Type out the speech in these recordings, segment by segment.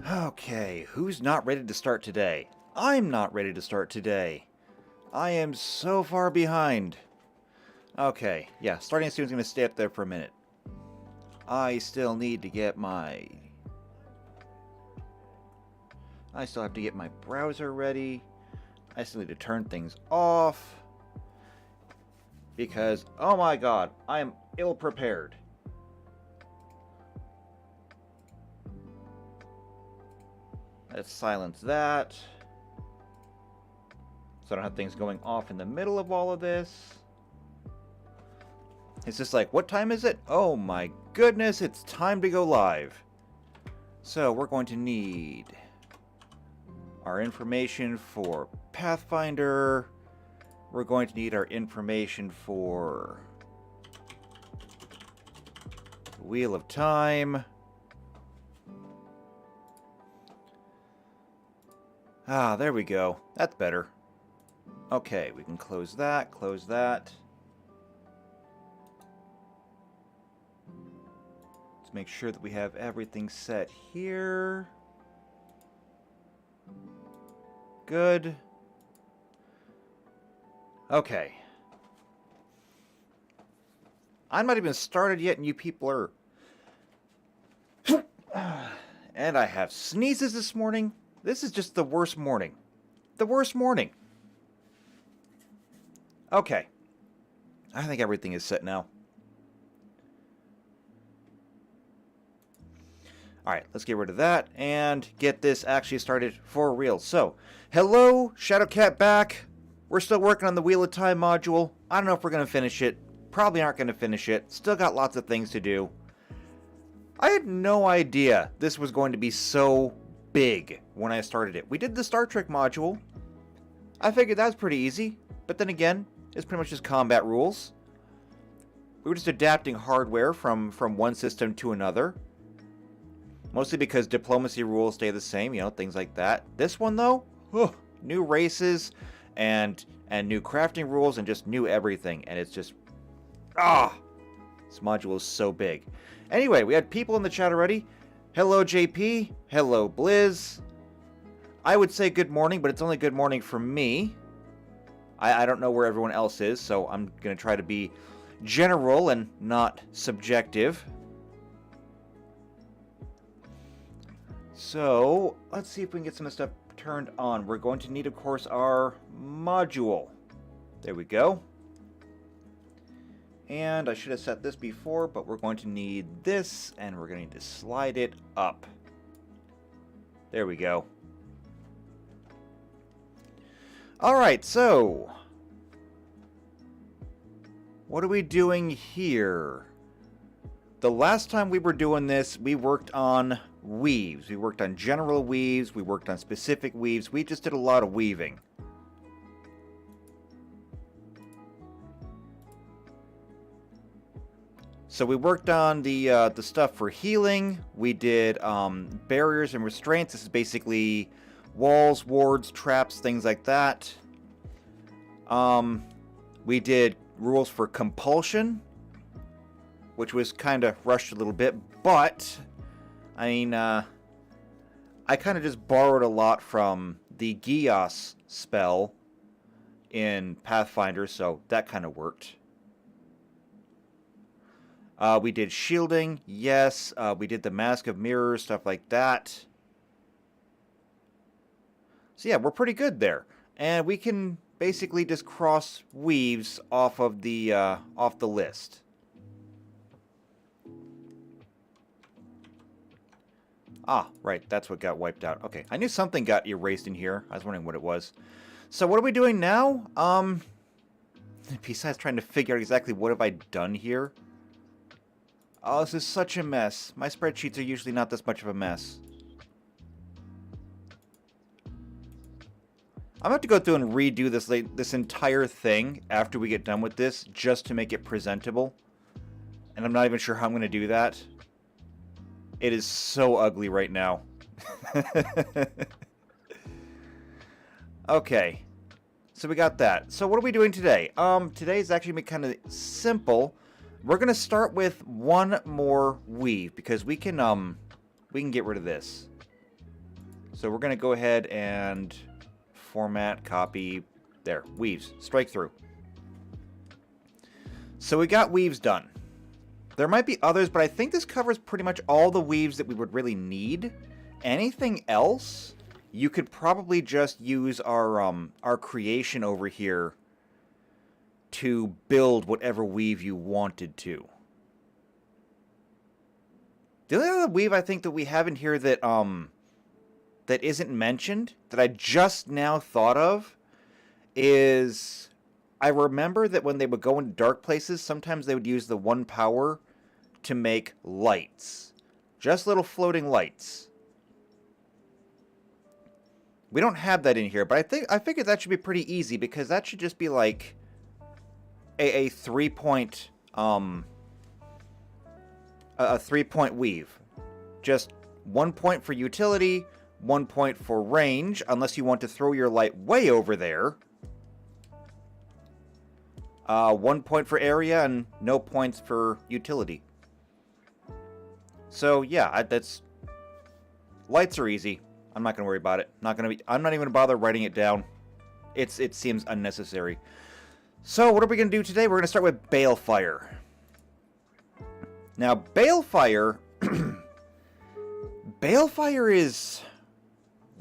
Okay, who's not ready to start today? I'm not ready to start today. I am so far behind. Okay, yeah, starting soon is going to stay up there for a minute. I still need to get my... I still have to get my browser ready. I still need to turn things off. Because, oh my god, I am ill-prepared. Let's silence that. So I don't have things going off in the middle of all of this. It's just like, what time is it? Oh my goodness, it's time to go live. So we're going to need our information for Pathfinder. We're going to need our information for Wheel of Time. Ah, there we go. That's better. Okay, we can close that, close that. Let's make sure that we have everything set here. Good. Okay. I'm not even started yet and you people are... And I have sneezes this morning. This is just the worst morning. The worst morning. Okay. I think everything is set now. Alright, let's get rid of that and get this actually started for real. So, hello, Shadowcat back. We're still working on the Wheel of Time module. I don't know if we're going to finish it. Probably aren't going to finish it. Still got lots of things to do. I had no idea this was going to be so big when I started it. We did the Star Trek module. I figured that was pretty easy. But then again, it's pretty much just combat rules. We were just adapting hardware from one system to another. Mostly because diplomacy rules stay the same, you know, things like that. This one, though, new races and new crafting rules and just new everything. And it's just... this module is so big. Anyway, we had people in the chat already. Hello, JP. Hello, Blizz. I would say good morning, but it's only good morning for me. I don't know where everyone else is, so I'm going to try to be general and not subjective. So, let's see if we can get some of this stuff turned on. We're going to need, of course, our module. There we go. And I should have set this before, but we're going to need this, and we're going to need to slide it up. There we go. Alright, so... what are we doing here? The last time we were doing this, we worked on weaves. We worked on general weaves, we worked on specific weaves. We just did a lot of weaving. So we worked on the stuff for healing. We did barriers and restraints. This is basically walls, wards, traps, things like that. We did rules for compulsion, which was kind of rushed a little bit, but I mean, I kind of just borrowed a lot from the Gios spell in Pathfinder, so that kind of worked. We did shielding, yes. We did the Mask of Mirrors, stuff like that. So yeah, we're pretty good there. And we can basically just cross weaves off of the list. Ah, right, that's what got wiped out. Okay, I knew something got erased in here. I was wondering what it was. So what are we doing now? Besides trying to figure out exactly what have I done here. Oh, this is such a mess. My spreadsheets are usually not this much of a mess. I'm going to have to go through and redo this entire thing after we get done with this, just to make it presentable. And I'm not even sure how I'm going to do that. It is so ugly right now. Okay. So we got that. So what are we doing today? Today is actually kind of simple. We're going to start with one more weave, because we can get rid of this. So we're going to go ahead and format, copy, there, weaves, strike through. So we got weaves done. There might be others, but I think this covers pretty much all the weaves that we would really need. Anything else, you could probably just use our creation over here to build whatever weave you wanted to. The only other weave I think that we have in here that that isn't mentioned, that I just now thought of, is I remember that when they would go into dark places, sometimes they would use the 1 power to make lights. Just little floating lights. We don't have that in here, but I figured that should be pretty easy, because that should just be like a 3-point a 3-point weave. Just 1 point for utility, 1 point for range, unless you want to throw your light way over there. 1 point for area, and no points for utility. So yeah, that's lights are easy. I'm not gonna worry about it. I'm not even gonna bother writing it down. It seems unnecessary. So what are we gonna do today? We're gonna start with Bael Fire. Now Bael Fire, Bael Fire is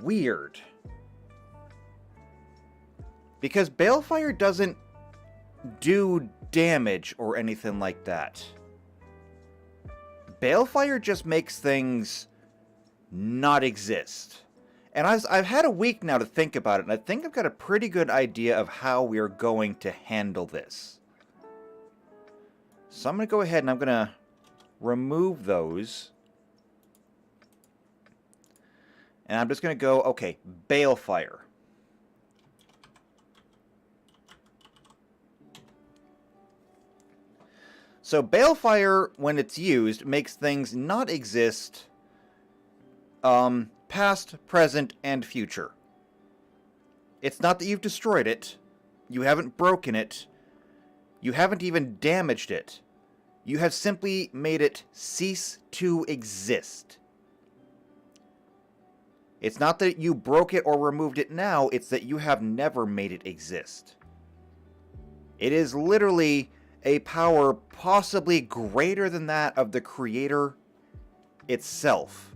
weird, because Bael Fire doesn't do damage or anything like that. Bael Fire just makes things not exist. And I've had a week now to think about it, and I think I've got a pretty good idea of how we're going to handle this. So I'm going to go ahead and I'm going to remove those. And I'm just going to go, okay, Bael Fire. So Bael Fire, when it's used, makes things not exist past, present, and future. It's not that you've destroyed it, you haven't broken it, you haven't even damaged it. You have simply made it cease to exist. It's not that you broke it or removed it now, it's that you have never made it exist. It is literally a power possibly greater than that of the creator itself,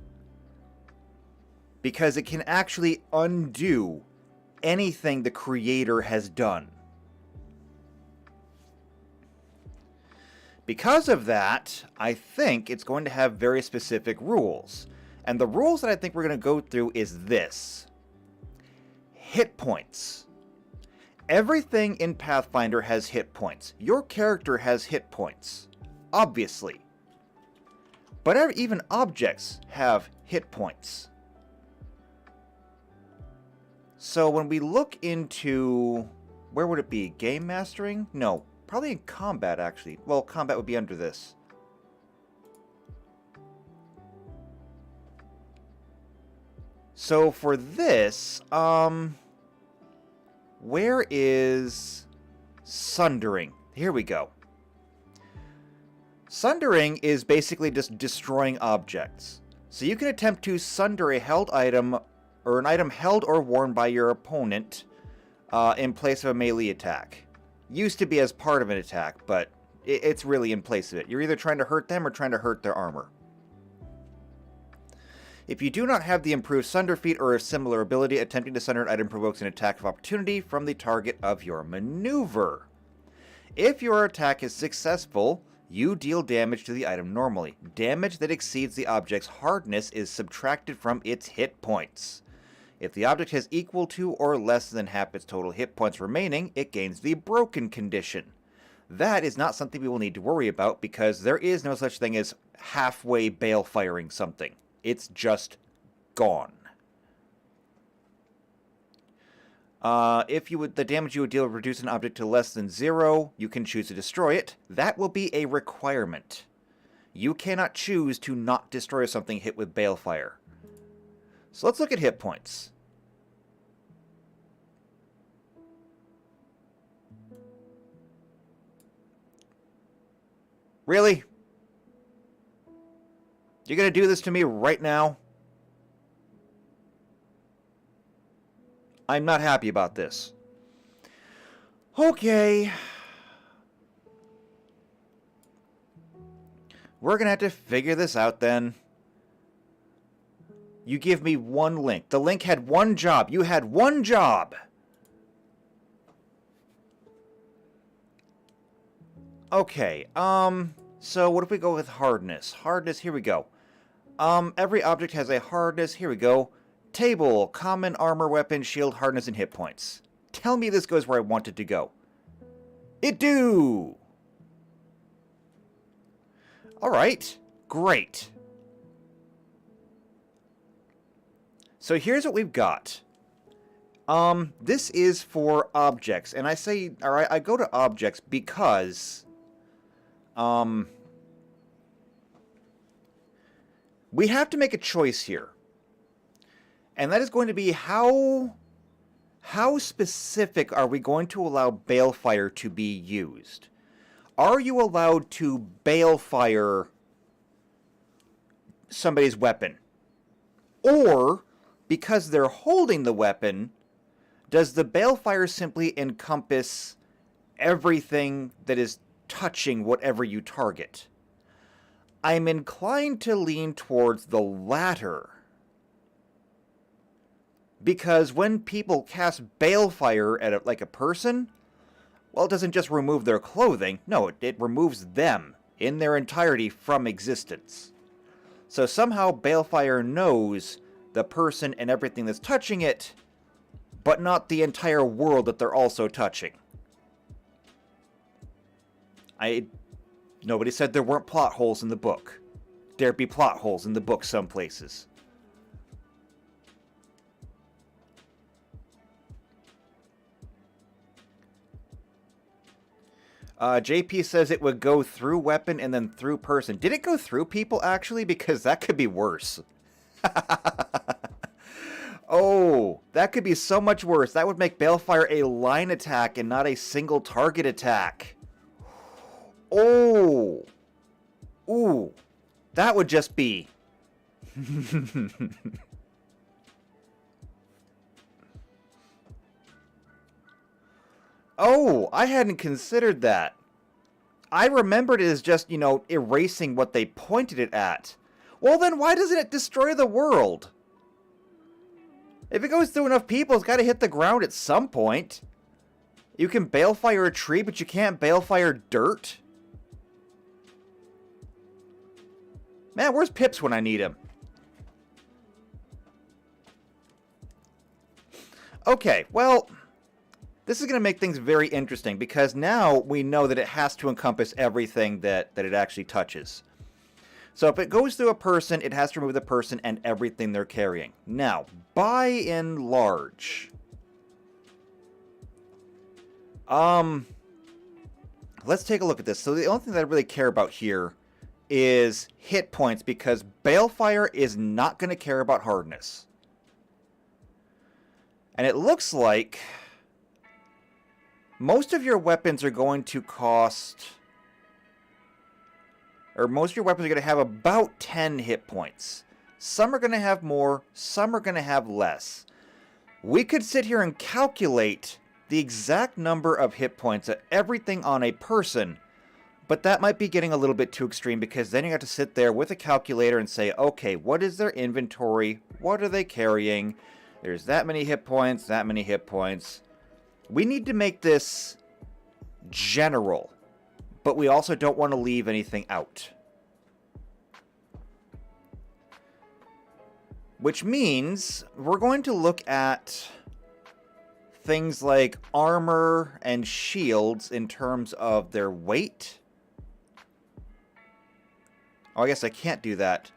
because it can actually undo anything the creator has done. Because of that, I think it's going to have very specific rules. And the rules that I think we're going to go through is this. Hit points. Everything in Pathfinder has hit points. Your character has hit points, obviously. But even objects have hit points. So when we look into, where would it be? Game mastering? No, probably in combat, actually. Well, combat would be under this. So for this, where is Sundering? Here we go. Sundering is basically just destroying objects. So you can attempt to sunder a held item, or an item held or worn by your opponent, in place of a melee attack. Used to be as part of an attack, but it's really in place of it. You're either trying to hurt them or trying to hurt their armor. If you do not have the improved Sunder feat or a similar ability, attempting to sunder an item provokes an attack of opportunity from the target of your maneuver. If your attack is successful, you deal damage to the item normally. Damage that exceeds the object's hardness is subtracted from its hit points. If the object has equal to or less than half its total hit points remaining, it gains the broken condition. That is not something we will need to worry about, because there is no such thing as halfway Bael Firing something. It's just gone. If the damage you would deal would reduce an object to less than 0, you can choose to destroy it. That will be a requirement. You cannot choose to not destroy something hit with Bael Fire. So let's look at hit points. Really? You're gonna do this to me right now? I'm not happy about this. Okay. We're gonna have to figure this out then. You give me one link. The link had one job. You had one job. Okay, so what if we go with hardness? Hardness, here we go. Every object has a hardness, here we go. Table, common armor, weapon, shield, hardness, and hit points. Tell me this goes where I want it to go. It do! Alright, great. So here's what we've got. This is for objects, and I say, alright, I go to objects because... we have to make a choice here. And that is going to be how specific are we going to allow Bael Fire to be used? Are you allowed to Bael Fire somebody's weapon? Or, because they're holding the weapon, does the Bael Fire simply encompass everything that is touching whatever you target? I'm inclined to lean towards the latter. Because when people cast Bael Fire at a person, well, it doesn't just remove their clothing. No, it removes them in their entirety from existence. So somehow Bael Fire knows the person and everything that's touching it, but not the entire world that they're also touching. Nobody said there weren't plot holes in the book. There'd be plot holes in the book some places. JP says it would go through weapon and then through person. Did it go through people, actually? Because that could be worse. Oh, that could be so much worse. That would make Bael Fire a line attack and not a single target attack. Oh. Ooh. That would just be... Oh, I hadn't considered that. I remembered it as just, erasing what they pointed it at. Well, then why doesn't it destroy the world? If it goes through enough people, it's got to hit the ground at some point. You can Bael Fire a tree, but you can't Bael Fire dirt? Man, where's Pips when I need him? Okay, well... this is going to make things very interesting, because now we know that it has to encompass everything that it actually touches. So if it goes through a person, it has to remove the person and everything they're carrying. Now, by and large... let's take a look at this. So the only thing that I really care about here is hit points, because Bael Fire is not going to care about hardness. And it looks like... most of your weapons are going to cost... or most of your weapons are going to have about 10 hit points. Some are going to have more, some are going to have less. We could sit here and calculate the exact number of hit points of everything on a person, but that might be getting a little bit too extreme, because then you have to sit there with a calculator and say, okay, what is their inventory? What are they carrying? There's that many hit points, that many hit points. We need to make this general, but we also don't want to leave anything out. Which means we're going to look at things like armor and shields in terms of their weight. Oh, I guess I can't do that.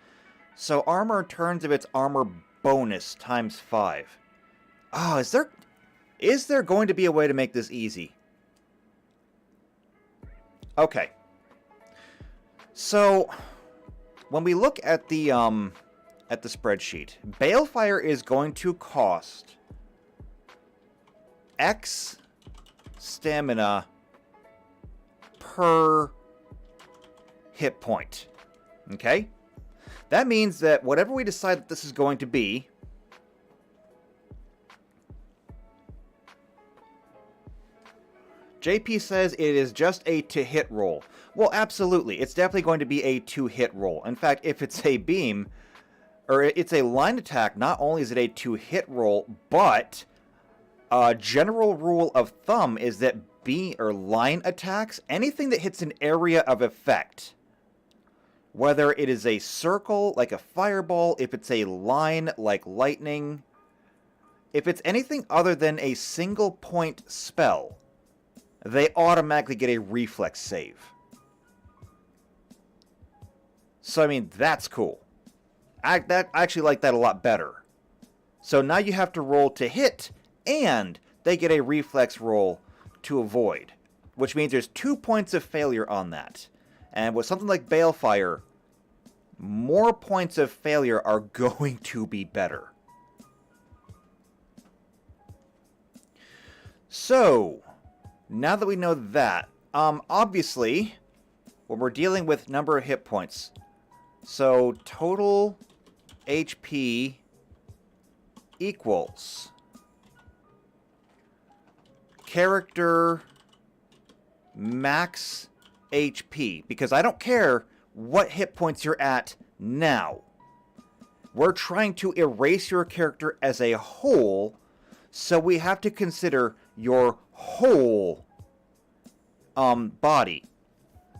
So armor in terms of its armor bonus times 5. Oh, is there going to be a way to make this easy? Okay. So, when we look at the spreadsheet, Bael Fire is going to cost X stamina per hit point. Okay? That means that whatever we decide that this is going to be, JP says it is just a to-hit roll. Well, absolutely. It's definitely going to be a to-hit roll. In fact, if it's a beam, or it's a line attack, not only is it a to-hit roll, but a general rule of thumb is that line attacks, anything that hits an area of effect, whether it is a circle, like a fireball, if it's a line, like lightning, if it's anything other than a single point spell, they automatically get a reflex save. So, I mean, that's cool. I actually like that a lot better. So now you have to roll to hit, and they get a reflex roll to avoid, which means there's 2 points of failure on that. And with something like Bael Fire, more points of failure are going to be better. So, now that we know that, obviously, when we're dealing with number of hit points, so total HP equals character max HP, because I don't care what hit points you're at now. We're trying to erase your character as a whole, so we have to consider your whole body.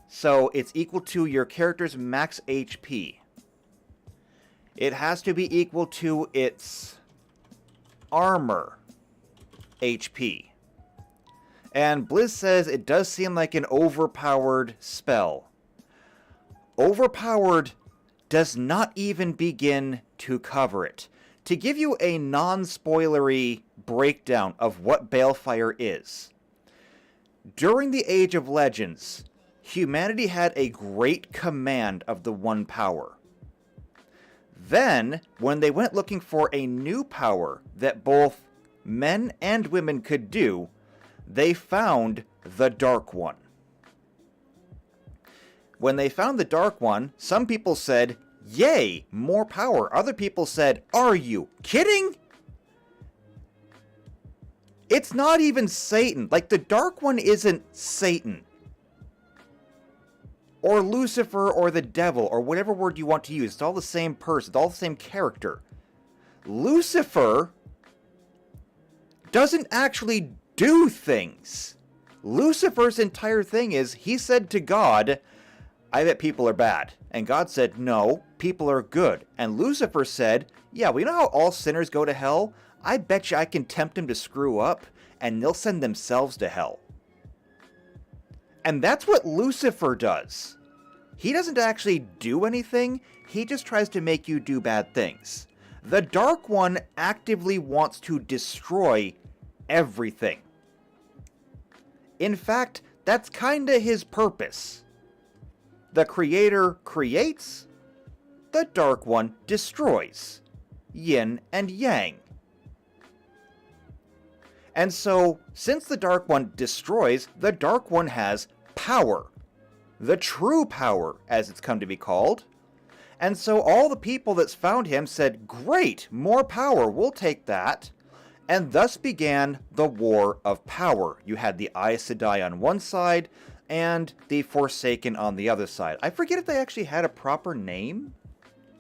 So it's equal to your character's max HP. It has to be equal to its armor HP. And Blizz says it does seem like an overpowered spell. Overpowered does not even begin to cover it. To give you a non-spoilery breakdown of what Balefire is, during the Age of Legends, humanity had a great command of the one power. Then, when they went looking for a new power that both men and women could do, they found the Dark One. When they found the Dark One, some people said, "Yay, more power." Other people said, "Are you kidding? It's not even Satan. Like, the Dark One isn't Satan. Or Lucifer, or the devil, or whatever word you want to use. It's all the same person. It's all the same character. Lucifer doesn't actually do things. Lucifer's entire thing is, he said to God, "I bet people are bad." And God said, "No, people are good." And Lucifer said, "Yeah, well, you know how all sinners go to hell? I bet you I can tempt them to screw up, and they'll send themselves to hell." And that's what Lucifer does. He doesn't actually do anything, he just tries to make you do bad things. The Dark One actively wants to destroy everything. In fact, that's kinda his purpose. The Creator creates, the Dark One destroys. Yin and Yang. And so, since the Dark One destroys, the Dark One has power. The true power, as it's come to be called. And so all the people that's found him said, "Great, more power, we'll take that." And thus began the War of Power. You had the Aes Sedai on one side, and the Forsaken on the other side. I forget if they actually had a proper name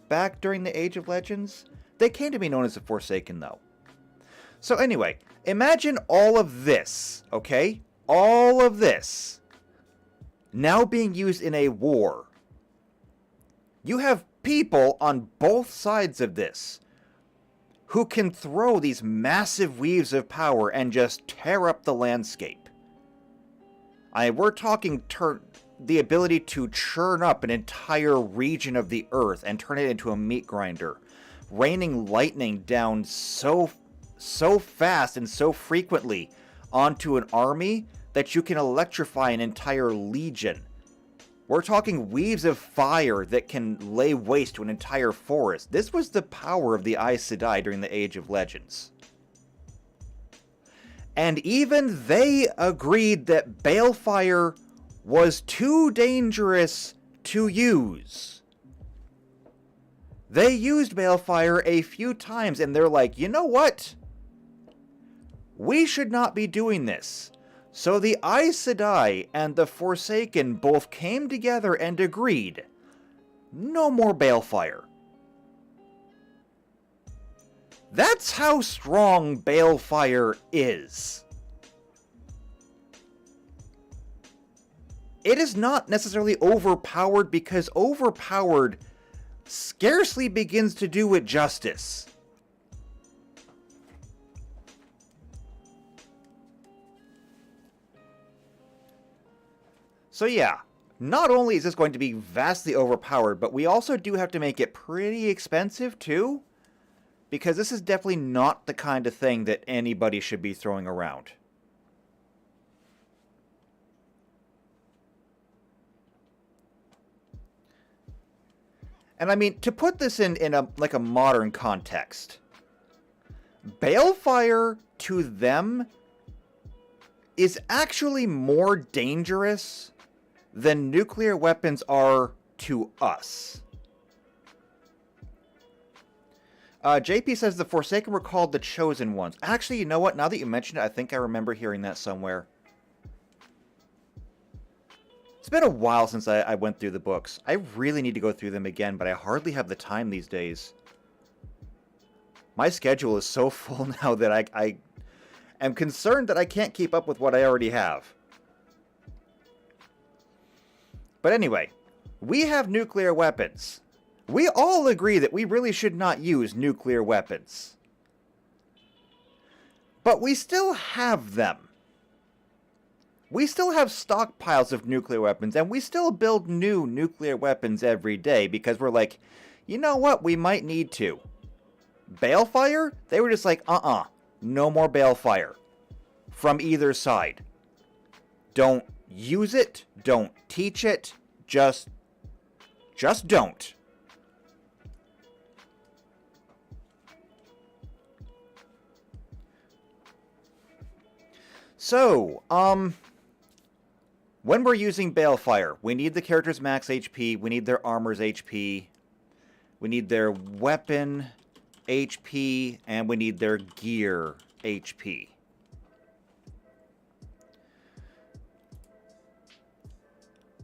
back during the Age of Legends. They came to be known as the Forsaken, though. So anyway, imagine all of this, okay? All of this now being used in a war. You have people on both sides of this who can throw these massive weaves of power and just tear up the landscape. We're talking the ability to churn up an entire region of the earth and turn it into a meat grinder. Raining lightning down so fast and so frequently onto an army that you can electrify an entire legion. We're talking weaves of fire that can lay waste to an entire forest. This was the power of the Aes Sedai during the Age of Legends. And even they agreed that Balefire was too dangerous to use. They used Balefire a few times, and they're like, "You know what? We should not be doing this." So the Aes Sedai and the Forsaken both came together and agreed, no more balefire. That's how strong balefire is. It is not necessarily overpowered, because overpowered scarcely begins to do it justice. So yeah, not only is this going to be vastly overpowered, but we also do have to make it pretty expensive too, because this is definitely not the kind of thing that anybody should be throwing around. And I mean, to put this in a modern context, balefire to them is actually more dangerous than nuclear weapons are to us. JP says the Forsaken were called the Chosen Ones. Actually, you know what? Now that you mention it, I think I remember hearing that somewhere. It's been a while since I went through the books. I really need to go through them again, but I hardly have the time these days. My schedule is so full now that I am concerned that I can't keep up with what I already have. But anyway, we have nuclear weapons. We all agree that we really should not use nuclear weapons. But we still have them. We still have stockpiles of nuclear weapons, and we still build new nuclear weapons every day because we're like, you know what, we might need to. Balefire? They were just like, no more balefire. From either side. Don't use it, don't teach it, just don't. So, when we're using balefire, we need the character's max HP, we need their armor's HP, we need their weapon HP, and we need their gear HP.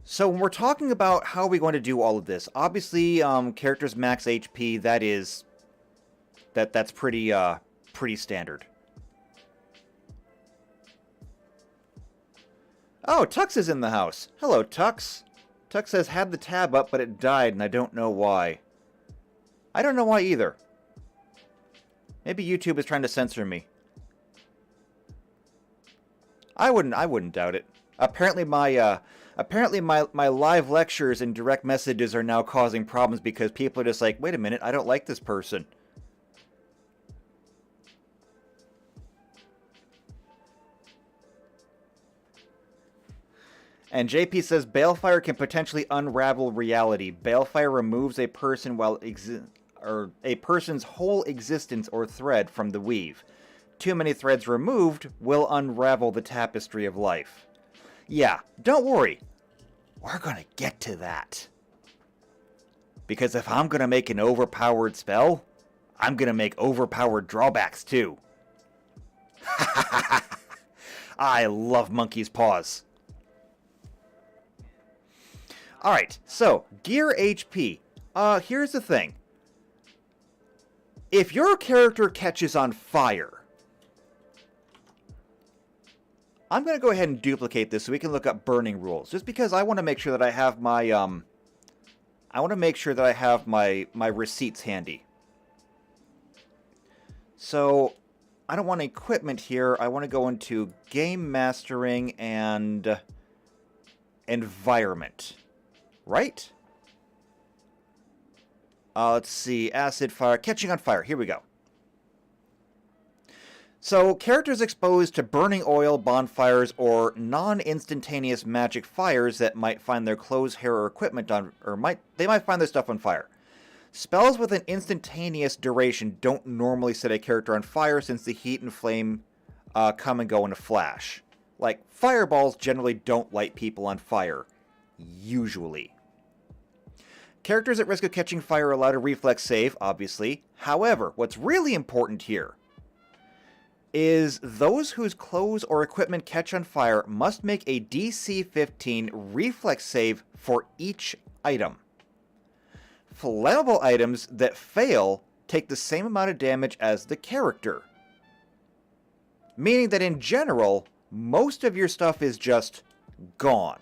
So when we're talking about how are we going to do all of this, obviously character's max HP, that's pretty standard. Oh, Tux is in the house. Hello, Tux. Tux says, had the tab up, but it died, and I don't know why. I don't know why either. Maybe YouTube is trying to censor me. I wouldn't doubt it. Apparently my live lectures and direct messages are now causing problems because people are just like, wait a minute, I don't like this person. And JP says, balefire can potentially unravel reality. Balefire removes a person a person's whole existence or thread from the weave. Too many threads removed will unravel the tapestry of life. Yeah, don't worry. We're gonna get to that. Because if I'm gonna make an overpowered spell, I'm gonna make overpowered drawbacks too. I love monkey's paws. Alright, so, gear HP. Here's the thing. If your character catches on fire, I'm going to go ahead and duplicate this so we can look up burning rules. Just because I want to make sure that I have my receipts handy. So, I don't want equipment here. I want to go into game mastering and environment. Right? Let's see. Acid, fire, catching on fire. Here we go. So, characters exposed to burning oil, bonfires, or non-instantaneous magic fires that might find their clothes, hair, or equipment on, they might find their stuff on fire. Spells with an instantaneous duration don't normally set a character on fire since the heat and flame come and go in a flash. Like, fireballs generally don't light people on fire. Usually. Characters at risk of catching fire are allowed a reflex save, obviously. However, what's really important here is those whose clothes or equipment catch on fire must make a DC 15 reflex save for each item. Flammable items that fail take the same amount of damage as the character. Meaning that in general, most of your stuff is just gone.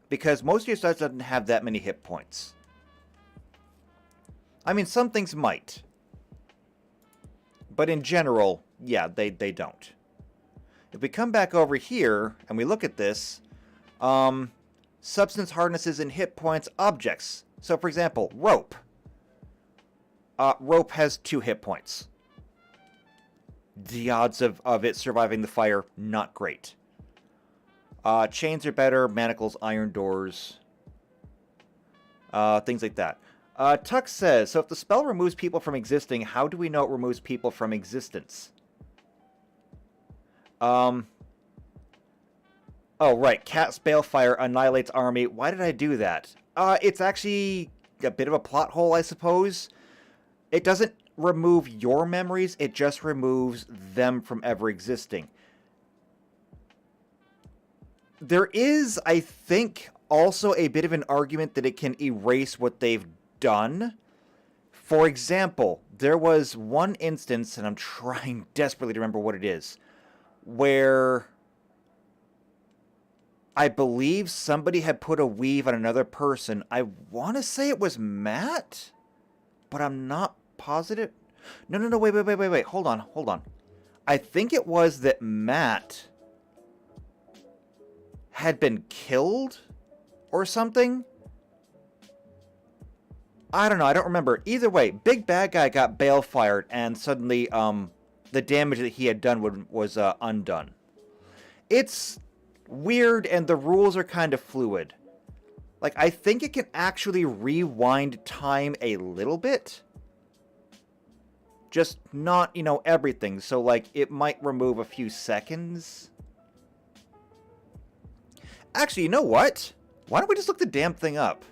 Because most of your stuff doesn't have that many hit points. I mean, some things might. But in general, yeah, they don't. If we come back over here and we look at this, substance harnesses and hit points objects. So for example, rope. Rope has 2 hit points. The odds of it surviving the fire, not great. Chains are better, manacles, iron doors, things like that. Tuck says, so if the spell removes people from existing, how do we know it removes people from existence? Oh, right. Cast Bael Fire annihilates army. Why did I do that? It's actually a bit of a plot hole, I suppose. It doesn't remove your memories. It just removes them from ever existing. There is, I think, also a bit of an argument that it can erase what they've done. For example, there was one instance, and I'm trying desperately to remember what it is, where I believe somebody had put a weave on another person. I want to say it was Matt, but I'm not positive. No, wait. Hold on. I think it was that Matt had been killed or something. I don't know. I don't remember. Either way, big bad guy got Bael fired, and suddenly the damage that he had done was undone. It's weird, and the rules are kind of fluid. Like, I think it can actually rewind time a little bit. Just not, everything. So, like, it might remove a few seconds. Actually, you know what? Why don't we just look the damn thing up?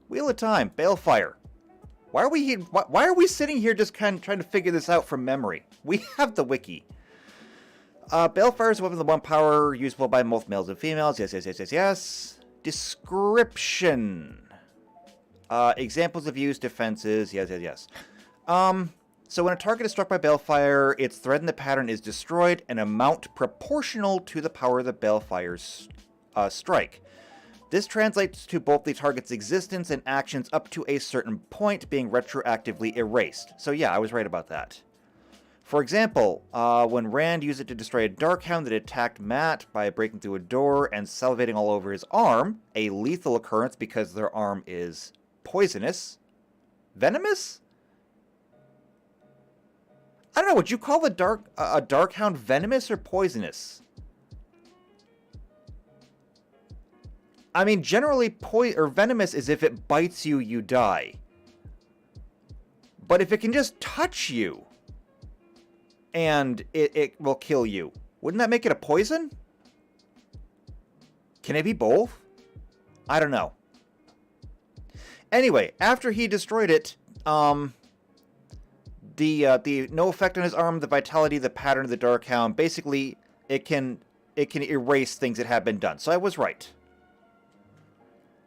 Wheel of Time, Bael Fire. Why are we sitting here just kind of trying to figure this out from memory? We have the wiki. Bael Fire is a weapon of 1 power, usable by both males and females. Yes. Description. Examples of use, defenses. Yes. So when a target is struck by Bael Fire, its thread in the pattern is destroyed, an amount proportional to the power of the Bael Fire's strike. This translates to both the target's existence and actions up to a certain point being retroactively erased. So yeah, I was right about that. For example, when Rand used it to destroy a Darkhound that attacked Matt by breaking through a door and salivating all over his arm, a lethal occurrence because their arm is poisonous. Venomous? I don't know, would you call a Darkhound venomous or poisonous? I mean, generally, venomous is if it bites you, you die. But if it can just touch you, and it will kill you, wouldn't that make it a poison? Can it be both? I don't know. Anyway, after he destroyed it, the no effect on his arm, the vitality, the pattern of the Darkhound, basically, it can erase things that have been done. So I was right.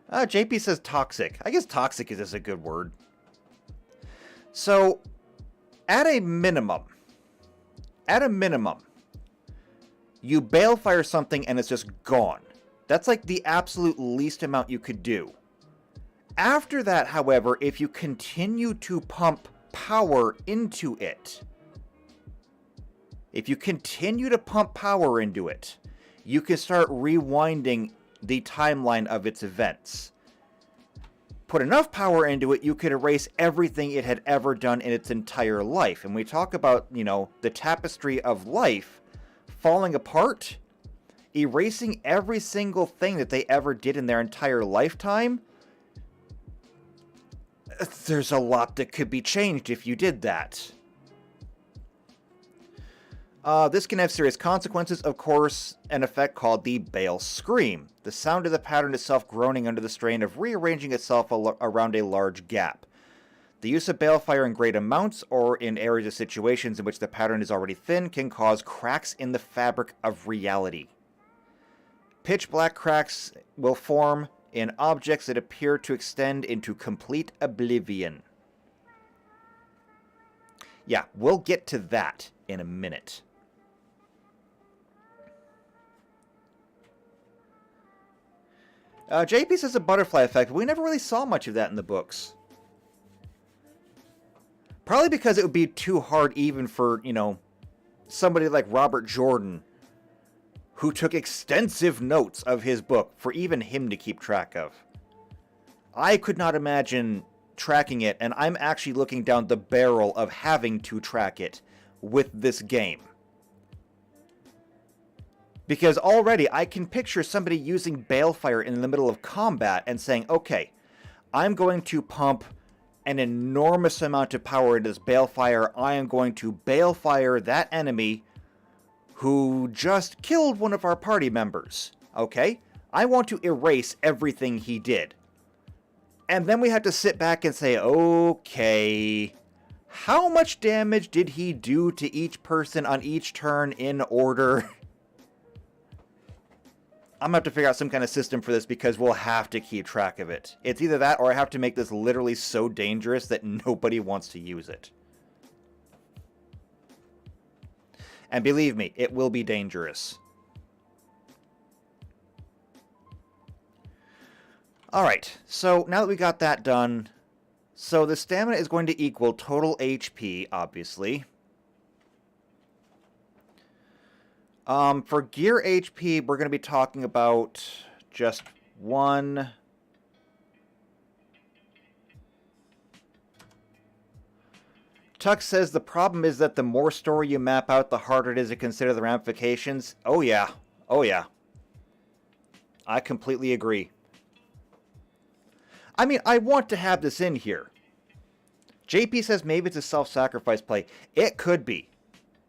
JP says toxic. I guess toxic is a good word. So, at a minimum, you Bael Fire something and it's just gone. That's like the absolute least amount you could do. After that, however, if you continue to pump power into it, you can start rewinding the timeline of its events. Put enough power into it, you could erase everything it had ever done in its entire life. And we talk about, the tapestry of life falling apart, erasing every single thing that they ever did in their entire lifetime. There's a lot that could be changed if you did that. This can have serious consequences, of course, an effect called the Bael Scream. The sound of the pattern itself groaning under the strain of rearranging itself around a large gap. The use of Bael Fire in great amounts, or in areas of situations in which the pattern is already thin, can cause cracks in the fabric of reality. Pitch black cracks will form in objects that appear to extend into complete oblivion. Yeah, we'll get to that in a minute. JP says a butterfly effect, but we never really saw much of that in the books. Probably because it would be too hard even for, somebody like Robert Jordan, who took extensive notes of his book, for even him to keep track of. I could not imagine tracking it, and I'm actually looking down the barrel of having to track it with this game. Because already I can picture somebody using Bael Fire in the middle of combat and saying, okay, I'm going to pump an enormous amount of power into this Bael Fire. I am going to Bael Fire that enemy who just killed one of our party members. Okay? I want to erase everything he did. And then we have to sit back and say, okay, how much damage did he do to each person on each turn in order? I'm going to have to figure out some kind of system for this because we'll have to keep track of it. It's either that or I have to make this literally so dangerous that nobody wants to use it. And believe me, it will be dangerous. Alright, so now that we got that done, so the stamina is going to equal total HP, obviously. For gear HP, we're going to be talking about just one. Tuck says the problem is that the more story you map out, the harder it is to consider the ramifications. Oh yeah. Oh yeah. I completely agree. I mean, I want to have this in here. JP says maybe it's a self-sacrifice play. It could be.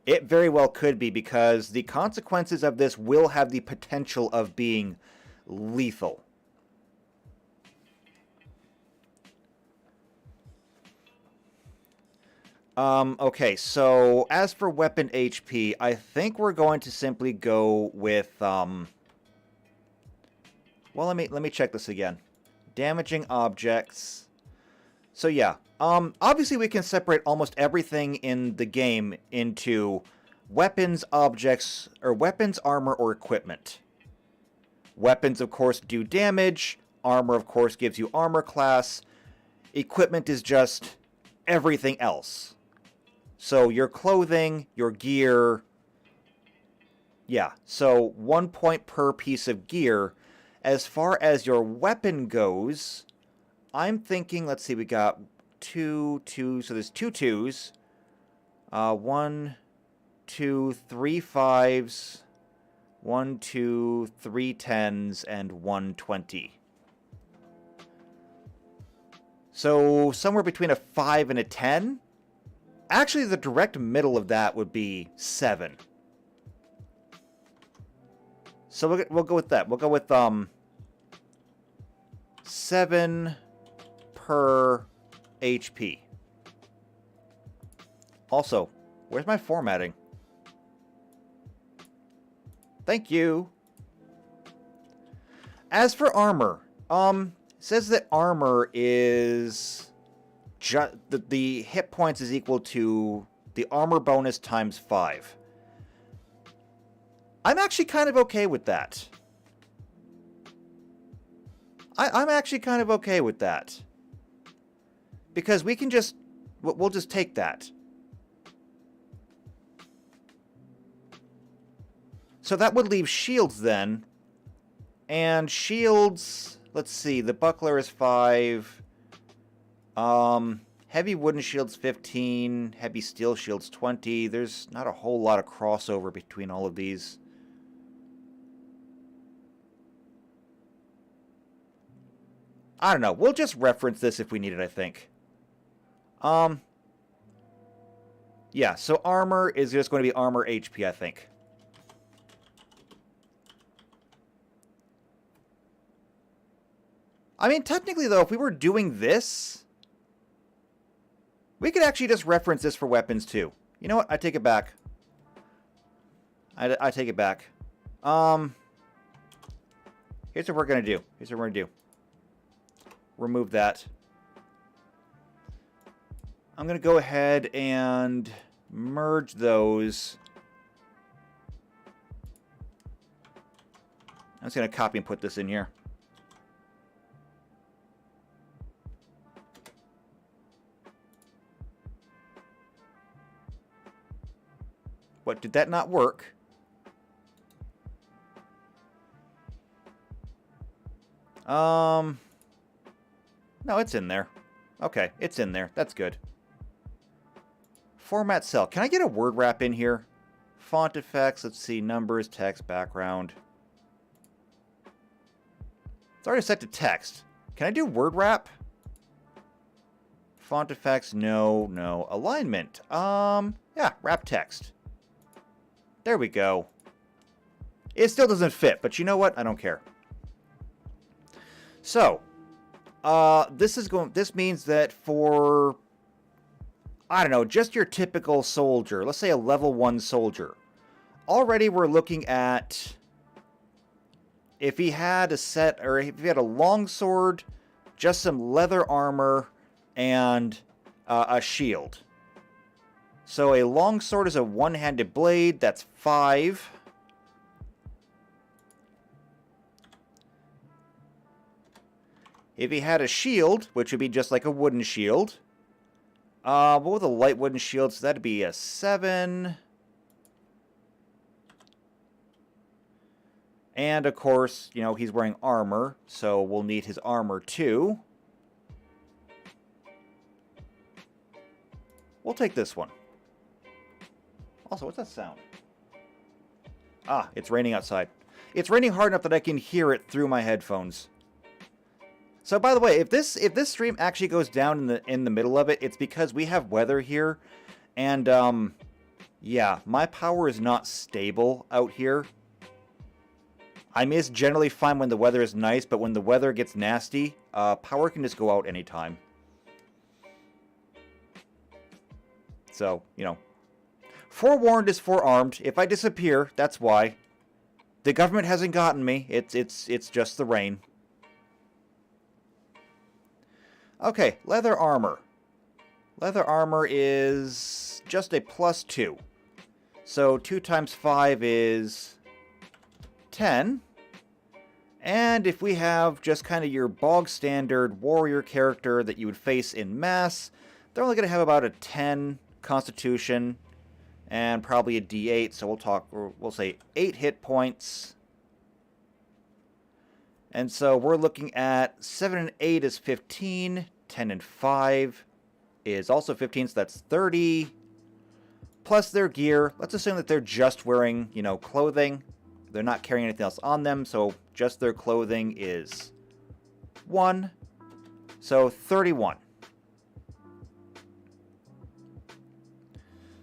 It very well could be, because the consequences of this will have the potential of being lethal. Okay, so as for weapon HP, I think we're going to simply go with, well, let me check this again. Damaging objects. So yeah, obviously we can separate almost everything in the game into weapons, objects, or weapons, armor, or equipment. Weapons, of course, do damage. Armor, of course, gives you armor class. Equipment is just everything else. So your clothing, your gear. Yeah, so 1 point per piece of gear. As far as your weapon goes, I'm thinking, let's see, we got 2 2s, so there's 2 2s. 1, 2, 3 5s. 1, 2, 3 10s, and 1 20. So somewhere between a 5 and a 10. Actually, the direct middle of that would be 7. So we'll go with that. We'll go with 7 per HP. Also, where's my formatting? Thank you. As for armor, it says that armor is the hit points is equal to the armor bonus times 5. I'm actually kind of okay with that. I'm actually kind of okay with that. Because we can just, we'll just take that. So that would leave shields then. And shields, let's see, the buckler is 5. Heavy wooden shields 15, heavy steel shields 20. There's not a whole lot of crossover between all of these. I don't know. We'll just reference this if we need it, I think. Yeah, so armor is just going to be armor HP, I think. I mean, technically, though, if we were doing this, we could actually just reference this for weapons, too. You know what? I take it back. I take it back. Here's what we're going to do. Here's what we're going to do. Remove that. I'm going to go ahead and merge those. I'm just going to copy and put this in here. What, did that not work? No, it's in there. Okay, it's in there. That's good. Format cell. Can I get a word wrap in here? Font effects. Let's see. Numbers, text, background. It's already set to text. Can I do word wrap? Font effects. No, no. Alignment. Yeah, wrap text. There we go. It still doesn't fit, but you know what? I don't care. So, this means that for, I don't know, just your typical soldier, let's say a level 1 soldier, already we're looking at, if he had a set, or if he had a longsword, just some leather armor, and a shield. So a longsword is a one-handed blade, that's 5. If he had a shield, which would be just like a wooden shield, what with a light wooden shield, so that'd be a 7. And of course, you know, he's wearing armor, so we'll need his armor too. We'll take this one. Also, what's that sound? Ah, it's raining outside. It's raining hard enough that I can hear it through my headphones. So, by the way, if this stream actually goes down in the middle of it, it's because we have weather here, and yeah, my power is not stable out here. I mean, it's generally fine when the weather is nice, but when the weather gets nasty, power can just go out anytime. So, you know, forewarned is forearmed. If I disappear, that's why. The government hasn't gotten me. It's just the rain. Okay, leather armor. Leather armor is just a +2. So 2 times 5 is 10. And if we have just kind of your bog standard warrior character that you would face in mass, they're only going to have about a 10 constitution and probably a d8, so we'll say 8 hit points. And so we're looking at 7 and 8 is 15, 10 and 5 is also 15, so that's 30. Plus their gear, let's assume that they're just wearing, you know, clothing. They're not carrying anything else on them, so just their clothing is 1. So 31.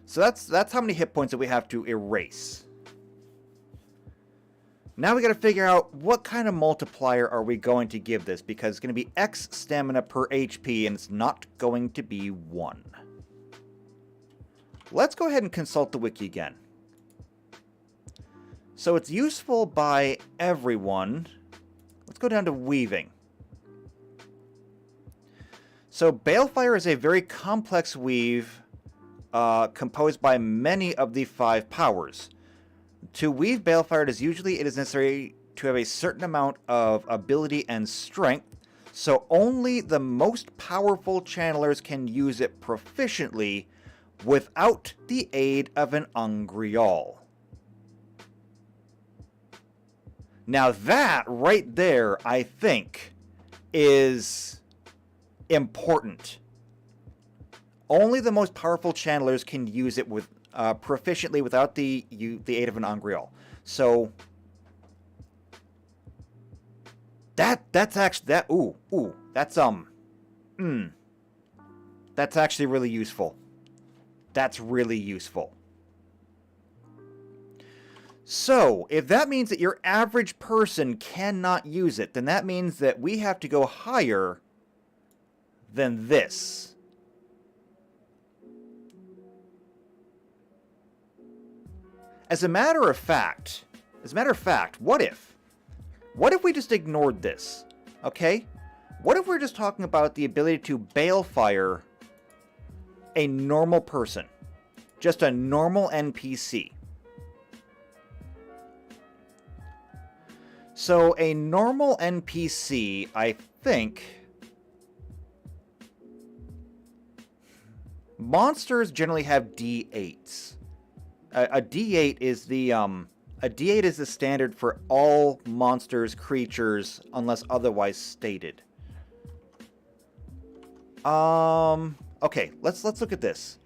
So that's how many hit points that we have to erase. Now we got to figure out what kind of multiplier are we going to give this, because it's going to be X stamina per HP, and it's not going to be 1. Let's go ahead and consult the wiki again. So it's useful by everyone. Let's go down to weaving. So Balefire is a very complex weave composed by many of the 5 powers. To weave Balefire, it is necessary to have a certain amount of ability and strength, so only the most powerful channelers can use it proficiently without the aid of an Ungrial. Now that right there, I think, is important. Only the most powerful channelers can use it with proficiently without the aid of an Ungrial. So that's actually that's actually really useful. That's really useful. So, if that means that your average person cannot use it, then that means that we have to go higher than this. As a matter of fact, what if we just ignored this? Okay? What if we're just talking about the ability to Bael Fire a normal person? Just a normal NPC. So a normal NPC, I think... monsters generally have D8s. A D8 is the standard for all monsters, creatures, unless otherwise stated. Okay, let's look at this.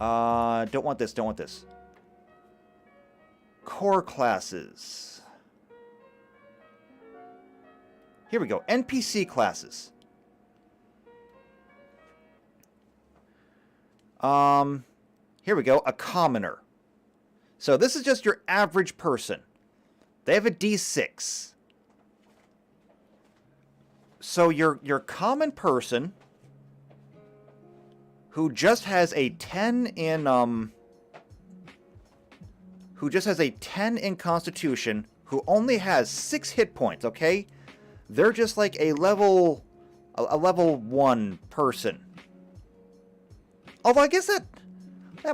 Don't want this. Core classes. Here we go. NPC classes. Here we go. A commoner. So this is just your average person. They have a D6. So your common person who just has a 10 in Constitution, who only has 6 hit points, okay? They're just like a level 1 person. Although I guess that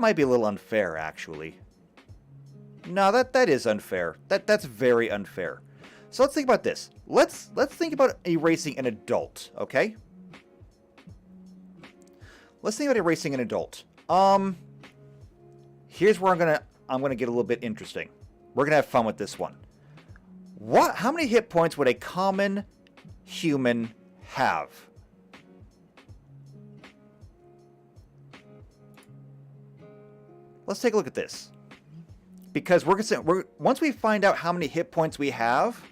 might be a little unfair, actually. No, that is unfair. That's very unfair. So let's think about this. Let's think about erasing an adult, okay? Let's think about erasing an adult. Here's where I'm gonna get a little bit interesting. We're gonna have fun with this one. How many hit points would a common human have? Let's take a look at this. Because once we find out how many hit points we have,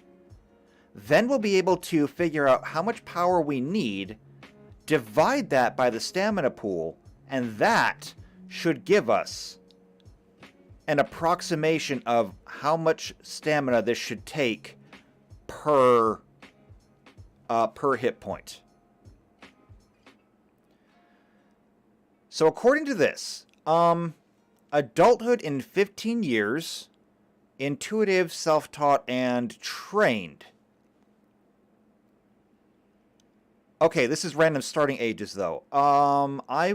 then we'll be able to figure out how much power we need, divide that by the stamina pool, and that should give us an approximation of how much stamina this should take per hit point. So according to this, adulthood in 15 years, intuitive, self-taught, and trained. Okay, this is random starting ages, though. I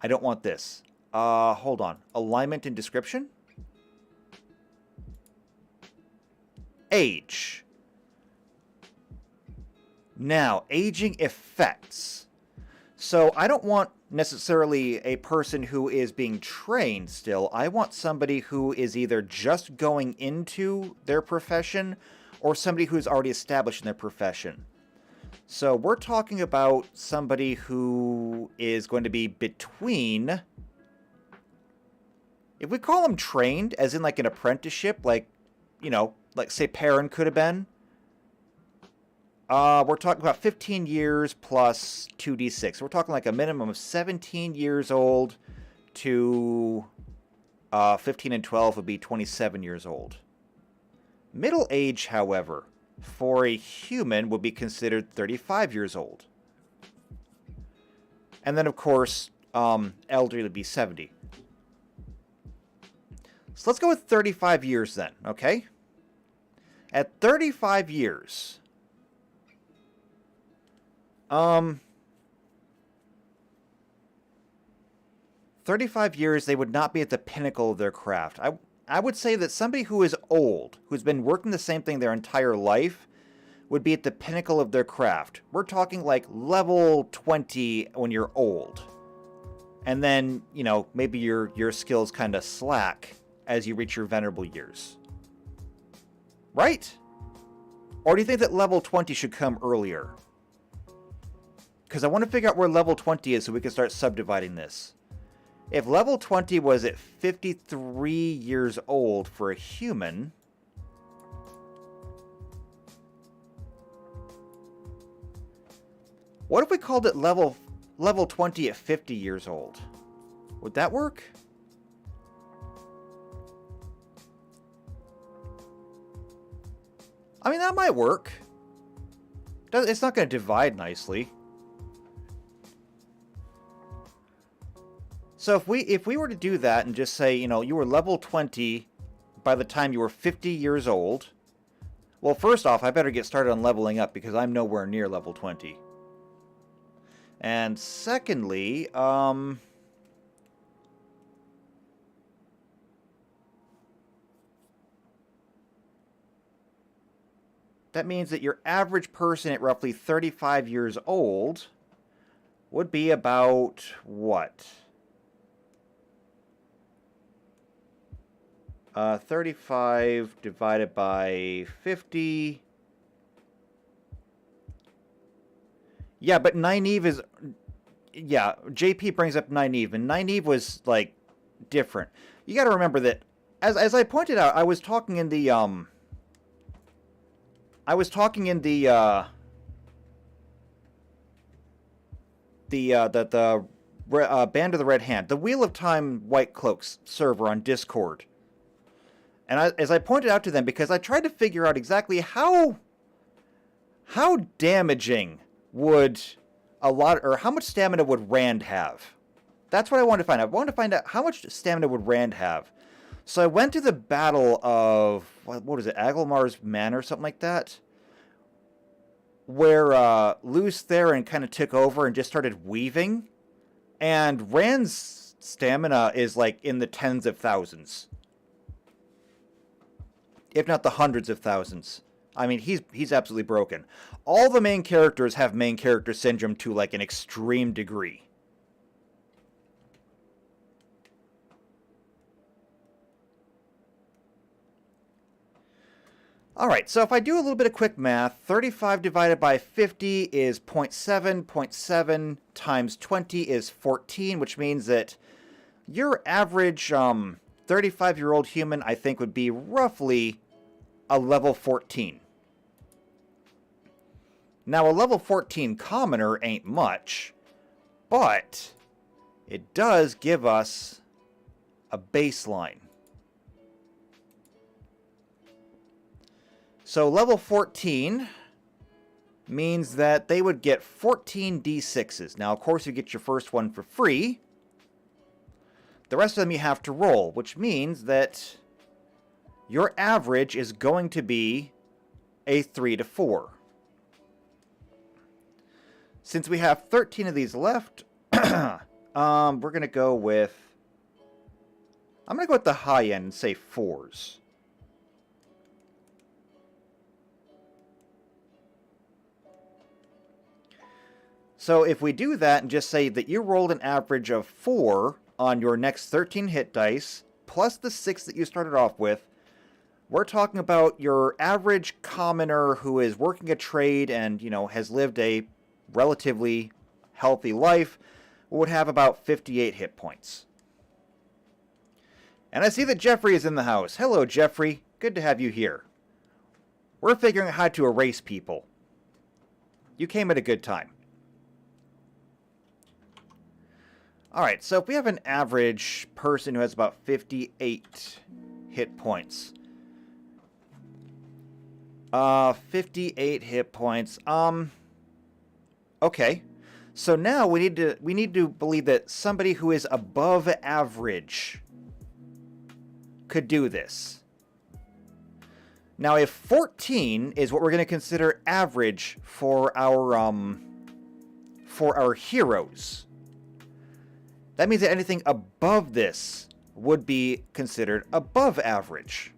don't want this. Hold on. Alignment and description? Age. Now, aging effects. So, I don't want necessarily a person who is being trained still. I want somebody who is either just going into their profession or somebody who's already established in their profession. So we're talking about somebody who is going to be between... if we call them trained, as in like an apprenticeship, like, you know, like say Perrin could have been. We're talking about 15 years plus 2d6. We're talking like a minimum of 17 years old to 15 and 12 would be 27 years old. Middle age, however, for a human would be considered 35 years old. And then, of course, elderly would be 70. So let's go with 35 years then, okay? At 35 years... 35 years, they would not be at the pinnacle of their craft. I would say that somebody who is old, who's been working the same thing their entire life, would be at the pinnacle of their craft. We're talking like level 20 when you're old. And then, you know, maybe your skills kind of slack as you reach your venerable years. Right? Or do you think that level 20 should come earlier? Because I want to figure out where level 20 is so we can start subdividing this. If level 20 was at 53 years old for a human... what if we called it level level 20 at 50 years old. Would that work? I mean, that might work. It's not going to divide nicely. So if we were to do that and just say, you know, you were level 20 by the time you were 50 years old. Well, first off, I better get started on leveling up because I'm nowhere near level 20. And secondly, that means that your average person at roughly 35 years old would be about, what? 35 divided by 50. Yeah, but Nynaeve is... Yeah, JP brings up Nynaeve, and Nynaeve was, like, different. You gotta remember that, as I pointed out, I was talking in the, Band of the Red Hand, the Wheel of Time White Cloaks server on Discord. And as I pointed out to them, because I tried to figure out exactly how damaging would how much stamina would Rand have? That's what I wanted to find out. I wanted to find out how much stamina would Rand have. So I went to the battle of, what was it, Agilmar's Manor or something like that, where Lews Therin kind of took over and just started weaving, and Rand's stamina is like in the tens of thousands, if not the hundreds of thousands. I mean, he's absolutely broken. All the main characters have main character syndrome to like an extreme degree. Alright, so if I do a little bit of quick math, 35 divided by 50 is 0.7, 0.7 times 20 is 14, which means that your average 35-year-old human, I think, would be roughly a level 14. Now, a level 14 commoner ain't much, but it does give us a baseline. So level 14 means that they would get 14 d6s. Now, of course, you get your first one for free. The rest of them you have to roll, which means that your average is going to be a 3 to 4. Since we have 13 of these left, we're going to go with... I'm going to go with the high end and say 4s. So if we do that and just say that you rolled an average of 4 on your next 13 hit dice, plus the 6 that you started off with, we're talking about your average commoner who is working a trade and, you know, has lived a relatively healthy life, would have about 58 hit points. And I see that Jeffrey is in the house. Hello, Jeffrey. Good to have you here. We're figuring out how to erase people. You came at a good time. Alright, so if we have an average person who has about 58 hit points. 58 hit points. Okay. So now we need to believe that somebody who is above average could do this. Now, if 14 is what we're going to consider average for our heroes, that means that anything above this would be considered above average.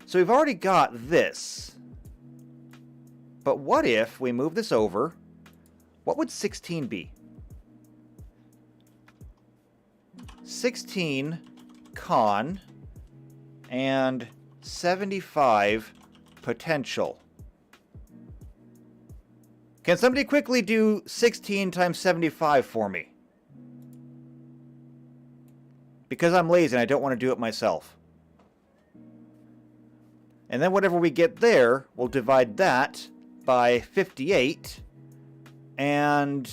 So we've already got this. But what if we move this over? What would 16 be? 16 con and 75 potential. Can somebody quickly do 16 times 75 for me? Because I'm lazy and I don't want to do it myself. And then whatever we get there, we'll divide that by 58. And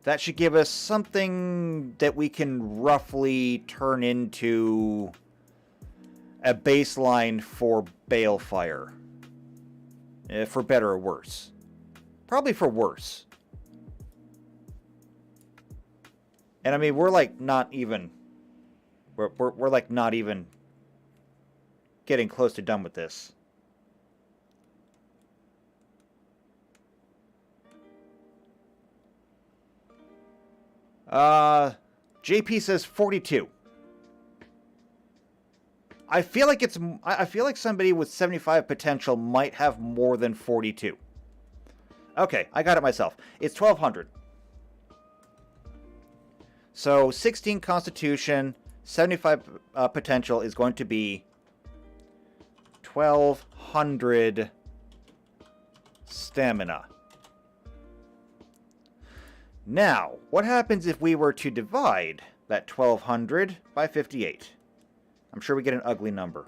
that should give us something that we can roughly turn into a baseline for Bael Fire. For better or worse. Probably for worse. And I mean, we're like not even... We're like not even getting close to done with this. JP says 42. I feel like somebody with 75 potential might have more than 42. Okay, I got it myself. It's 1200. So 16 constitution, 75 potential is going to be 1200 stamina. Now, what happens if we were to divide that 1200 by 58? I'm sure we get an ugly number.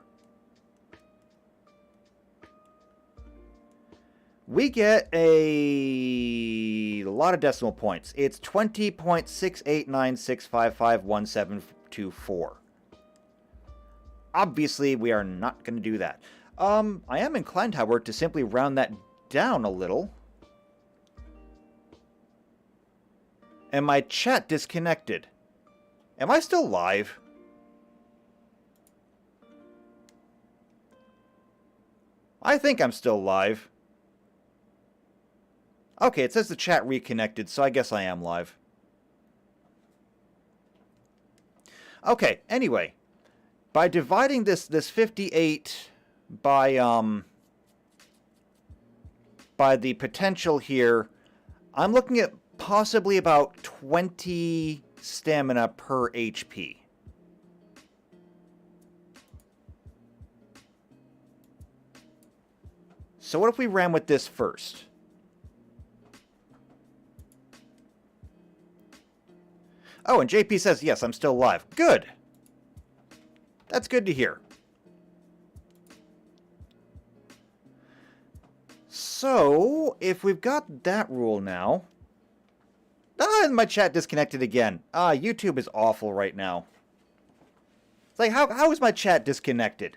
We get a lot of decimal points. It's 20.6896551724. Obviously, we are not going to do that. I am inclined, however, to simply round that down a little. And my chat disconnected. Am I still live? I think I'm still live. Okay, it says the chat reconnected, so I guess I am live. Okay, anyway. By dividing this 58 by the potential here, I'm looking at possibly about 20 stamina per HP. So what if we ran with this first? Oh, and JP says, yes, I'm still live. Good. That's good to hear. So, if we've got that rule now... Ah, my chat disconnected again. YouTube is awful right now. It's like, how is my chat disconnected?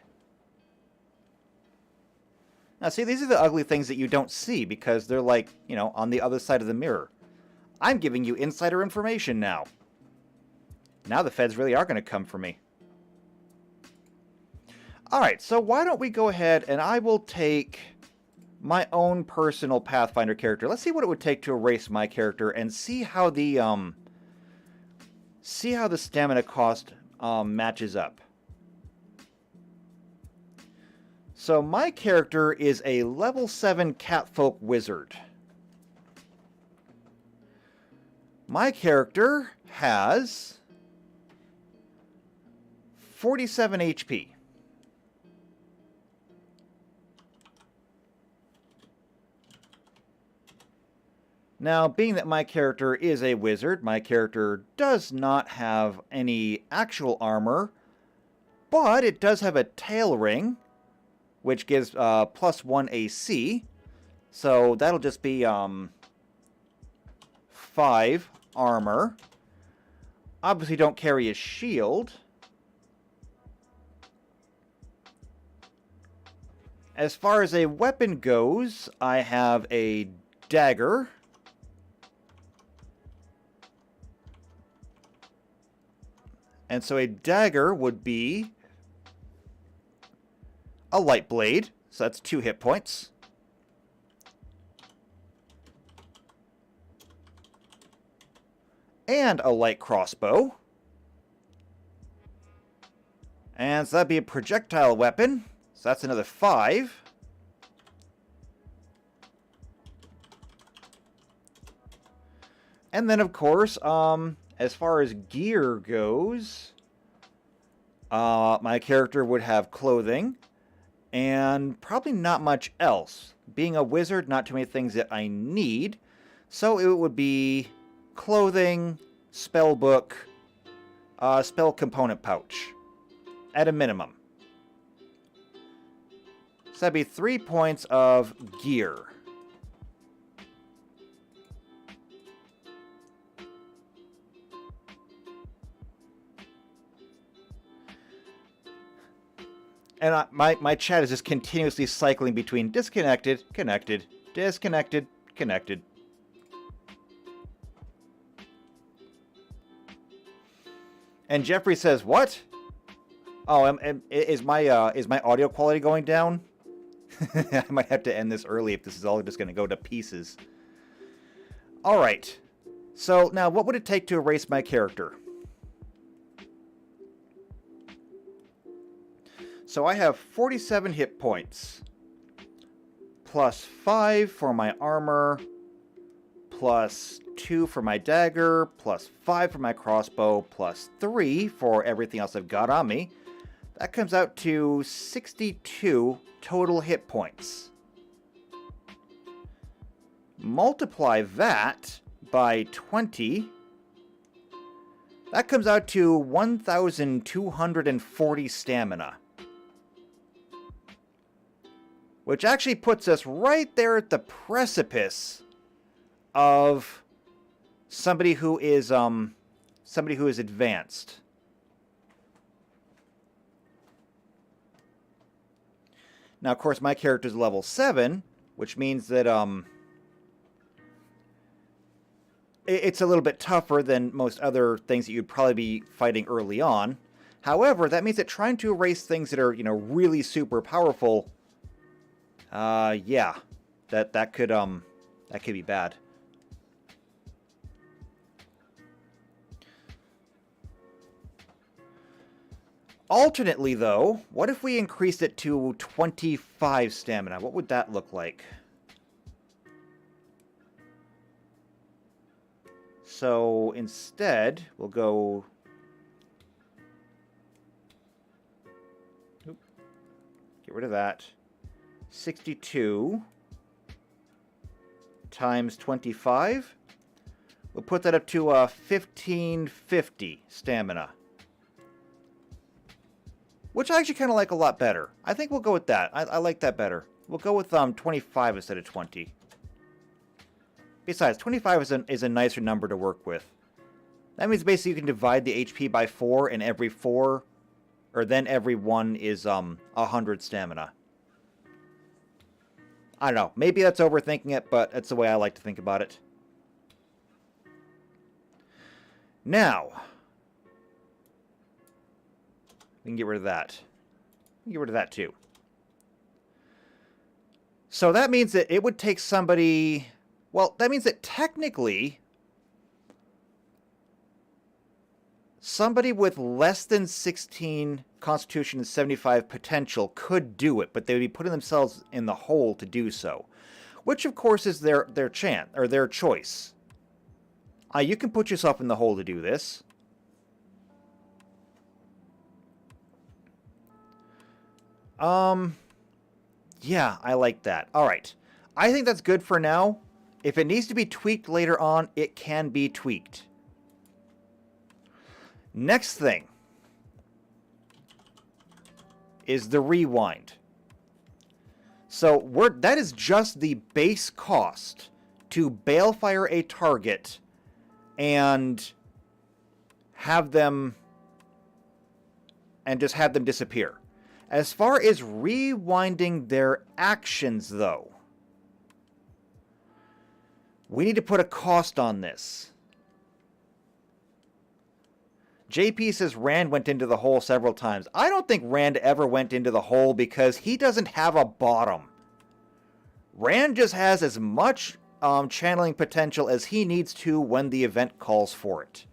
Now, see, these are the ugly things that you don't see because they're like, you know, on the other side of the mirror. I'm giving you insider information now. Now the feds really are going to come for me. Alright, so why don't we go ahead and I will take my own personal Pathfinder character. Let's see what it would take to erase my character and see how the stamina cost matches up. So my character is a level 7 catfolk wizard. My character has 47 HP. Now, being that my character is a wizard, my character does not have any actual armor, but it does have a tail ring, which gives +1 AC. So that'll just be 5 armor. Obviously don't carry a shield. As far as a weapon goes, I have a dagger. And so a dagger would be a light blade. So that's 2 hit points. And a light crossbow. And so that'd be a projectile weapon. So that's another 5. And then, of course, as far as gear goes, my character would have clothing and probably not much else. Being a wizard, not too many things that I need. So it would be clothing, spell book, spell component pouch at a minimum. So that'd be 3 points of gear. And my chat is just continuously cycling between disconnected, connected, disconnected, connected. And Jeffrey says, "What? Oh, is my audio quality going down? I might have to end this early if this is all just going to go to pieces." All right. So now, what would it take to erase my character? So I have 47 hit points, plus 5 for my armor, plus 2 for my dagger, plus 5 for my crossbow, plus 3 for everything else I've got on me. That comes out to 62 total hit points. Multiply that by 20. That comes out to 1,240 stamina. Which actually puts us right there at the precipice of somebody who is advanced. Now, of course, my character's level 7, which means that it's a little bit tougher than most other things that you'd probably be fighting early on. However, that means that trying to erase things that are, really super powerful, yeah, that could be bad. Alternately, though, what if we increased it to 25 stamina? What would that look like? So instead, we'll go... Oop, get rid of that. 62 times 25. We'll put that up to 1,550 stamina. Which I actually kind of like a lot better. I think we'll go with that. I like that better. We'll go with 25 instead of 20. Besides, 25 is a nicer number to work with. That means basically you can divide the HP by 4, and every 4, or then every 1 is 100 stamina. I don't know. Maybe that's overthinking it, but that's the way I like to think about it. Now, we can get rid of that. We can get rid of that too. So that means that it would take somebody... Well, that means that technically, somebody with less than 16 Constitution and 75 potential could do it, but they would be putting themselves in the hole to do so, which of course is their chance or their choice. You can put yourself in the hole to do this. Yeah, I like that. All right, I think that's good for now. If it needs to be tweaked later on, it can be tweaked. Next thing is the rewind. So that is just the base cost to Bael Fire a target and have them disappear. As far as rewinding their actions, though, we need to put a cost on this. JP says Rand went into the hole several times. I don't think Rand ever went into the hole because he doesn't have a bottom. Rand just has as much channeling potential as he needs to when the event calls for it.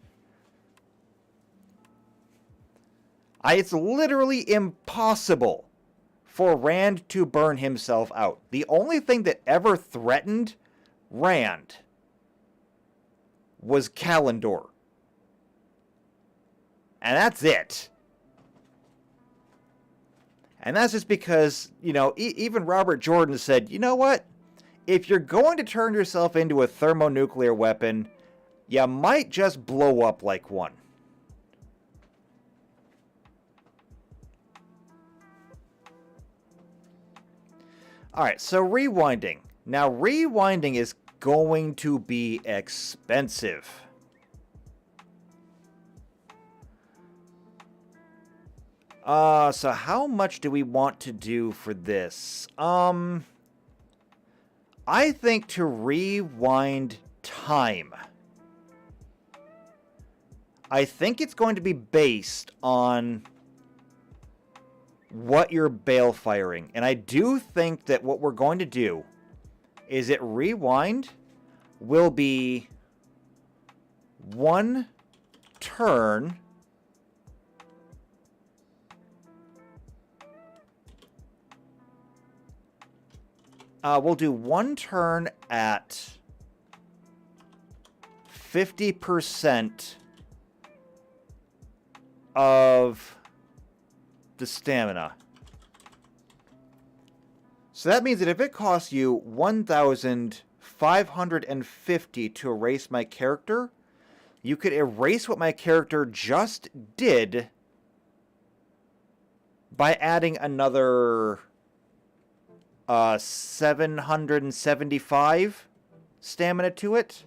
It's literally impossible for Rand to burn himself out. The only thing that ever threatened Rand was Kalendor. And that's it. And that's just because, even Robert Jordan said, you know what? If you're going to turn yourself into a thermonuclear weapon, you might just blow up like one. Alright, so rewinding. Now, rewinding is going to be expensive. So how much do we want to do for this? I think to rewind time. I think it's going to be based on what you're Bael firing. And I do think that what we're going to do is that rewind will be 1 turn we'll do 1 turn at 50% of the stamina. So that means that if it costs you 1,550 to erase my character, you could erase what my character just did by adding another 775 stamina to it.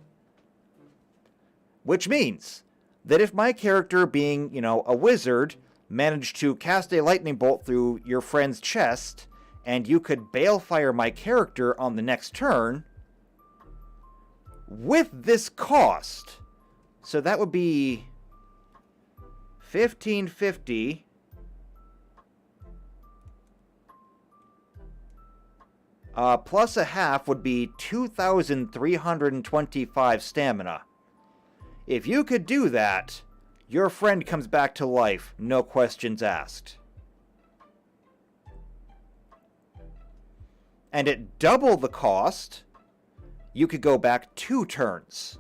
Which means that if my character, being, a wizard, managed to cast a lightning bolt through your friend's chest, and you could Bael fire my character on the next turn, with this cost, so that would be 1,550 plus a half would be 2,325 stamina. If you could do that, your friend comes back to life, no questions asked. And at double the cost, you could go back 2 turns.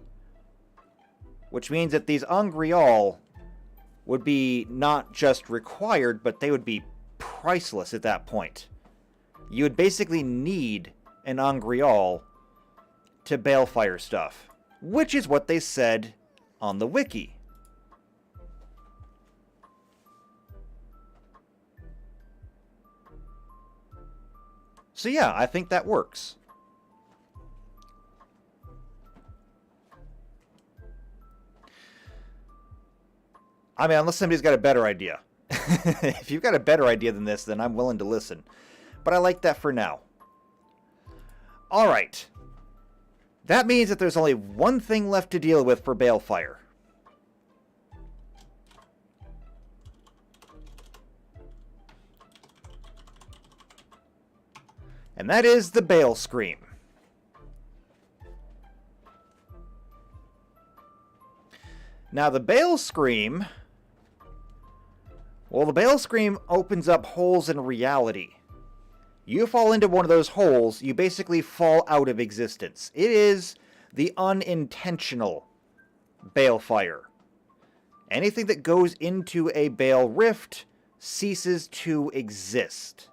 Which means that these Angreal would be not just required, but they would be priceless at that point. You would basically need an Angreal to balefire stuff, which is what they said on the wiki. So yeah, I think that works. I mean, unless somebody's got a better idea. If you've got a better idea than this, then I'm willing to listen. But I like that for now. Alright. That means that there's only one thing left to deal with for Balefire. And that is the Bael Scream. Now the Bael Scream... Well, the Bael Scream opens up holes in reality. You fall into one of those holes, you basically fall out of existence. It is the unintentional Balefire. Anything that goes into a Bael Rift ceases to exist.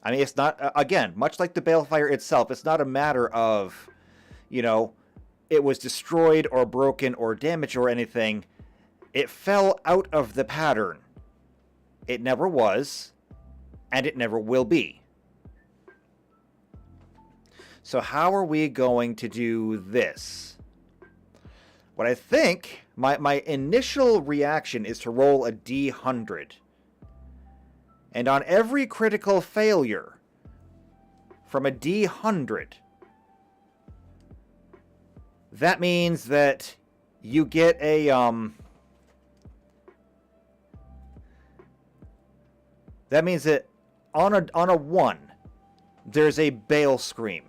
I mean, it's not, again, much like the Balefire itself, it's not a matter of, it was destroyed or broken or damaged or anything. It fell out of the pattern. It never was, and it never will be. So how are we going to do this? What I think, my initial reaction is to roll a D100. And on every critical failure from a D100, that means that you get a, that means that on a 1, there's a Bael Scream.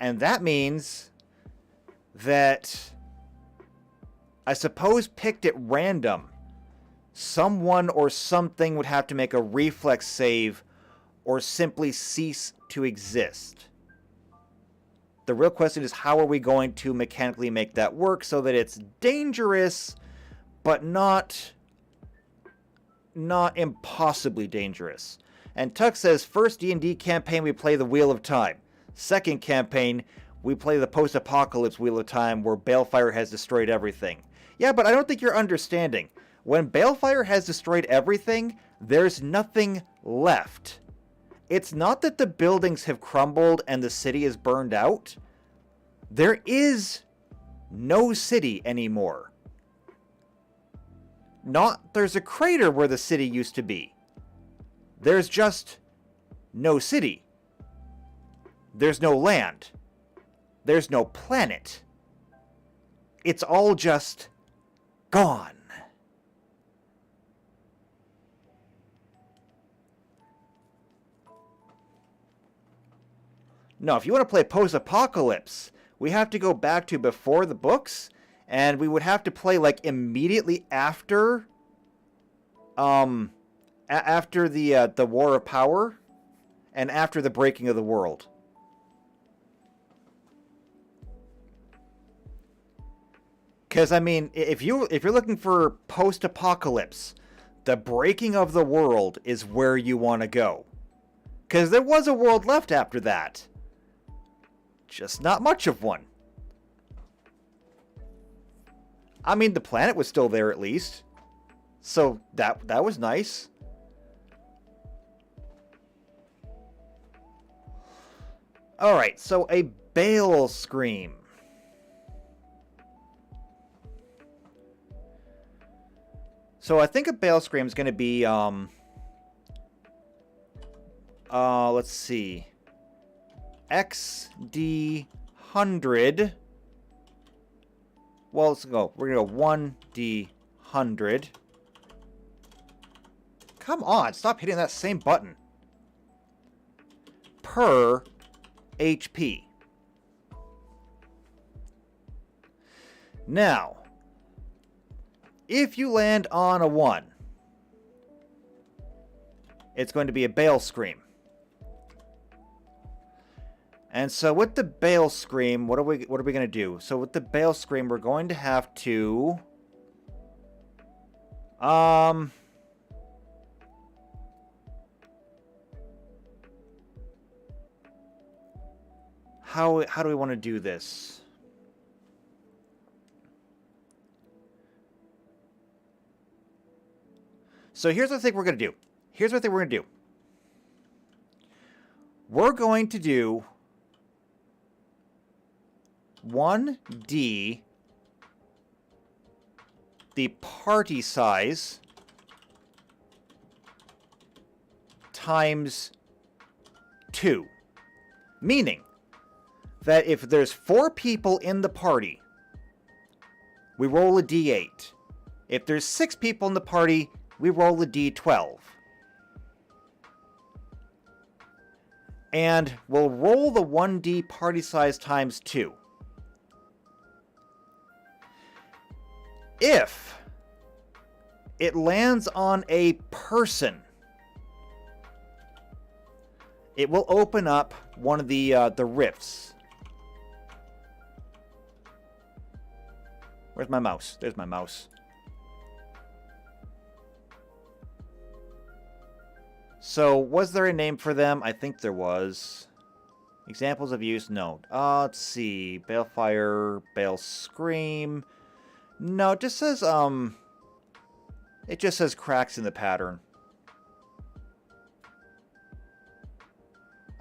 And that means that, I suppose picked at random, someone or something would have to make a reflex save or simply cease to exist. The real question is, how are we going to mechanically make that work so that it's dangerous, but not impossibly dangerous? And Tuck says, first D&D campaign we play the Wheel of Time. Second campaign, we play the post-apocalypse Wheel of Time where Balefire has destroyed everything. Yeah, but I don't think you're understanding. When Balefire has destroyed everything, there's nothing left. It's not that the buildings have crumbled and the city is burned out. There is no city anymore. Not there's a crater where the city used to be. There's just no city. There's no land. There's no planet. It's all just gone. No, if you want to play post-apocalypse, we have to go back to before the books, and we would have to play like immediately after after the War of Power and after the breaking of the world. Because I mean, if you're looking for post-apocalypse, the breaking of the world is where you want to go. Because there was a world left after that. Just not much of one. I mean, the planet was still there at least. So that was nice. Alright, so a Bael Scream. So I think a Bael Scream is going to be, let's see. XD 100. Well, let's go. We're going to go 1D 100. Come on, stop hitting that same button. Per HP. Now, if you land on a 1, it's going to be a Bael Scream. And so with the Bael Scream, what are we going to do? So with the Bael Scream, we're going to have to how do we want to do this? So here's what I think we're going to do. We're going to do 1D, the party size, times 2. Meaning that if there's 4 people in the party, we roll a D8. If there's 6 people in the party, we roll a D12. And we'll roll the 1D party size times 2. If it lands on a person, it will open up one of the rifts. Where's my mouse? There's my mouse. So, was there a name for them? I think there was. Examples of use? No. Let's see. Bael Fire, Bael Scream. No, it just says, it just says cracks in the pattern.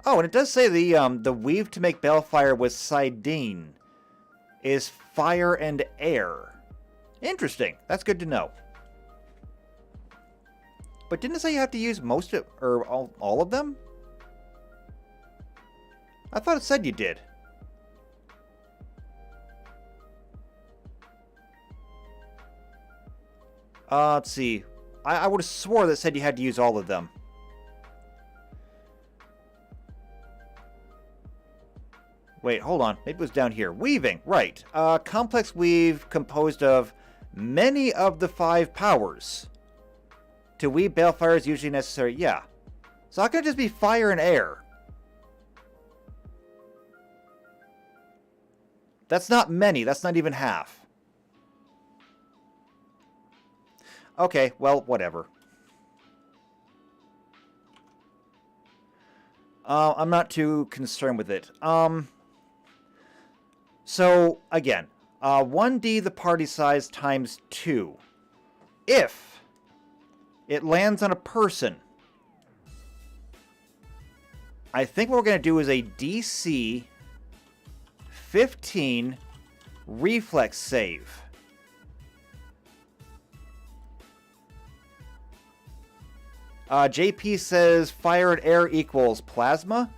Oh, and it does say the weave to make Bael Fire with Sidene is fire and air. Interesting. That's good to know. But didn't it say you have to use most of, or all of them? I thought it said you did. Let's see. I would have swore that said you had to use all of them. Wait, hold on. Maybe it was down here. Weaving, right. Complex weave composed of many of the 5 powers. To weave Bael Fire is usually necessary. Yeah. So how can it just be fire and air? That's not many. That's not even half. Okay, well, whatever. I'm not too concerned with it. So, again, 1D the party size times 2. If it lands on a person, I think what we're going to do is a DC 15 reflex save. JP says fire and air equals plasma.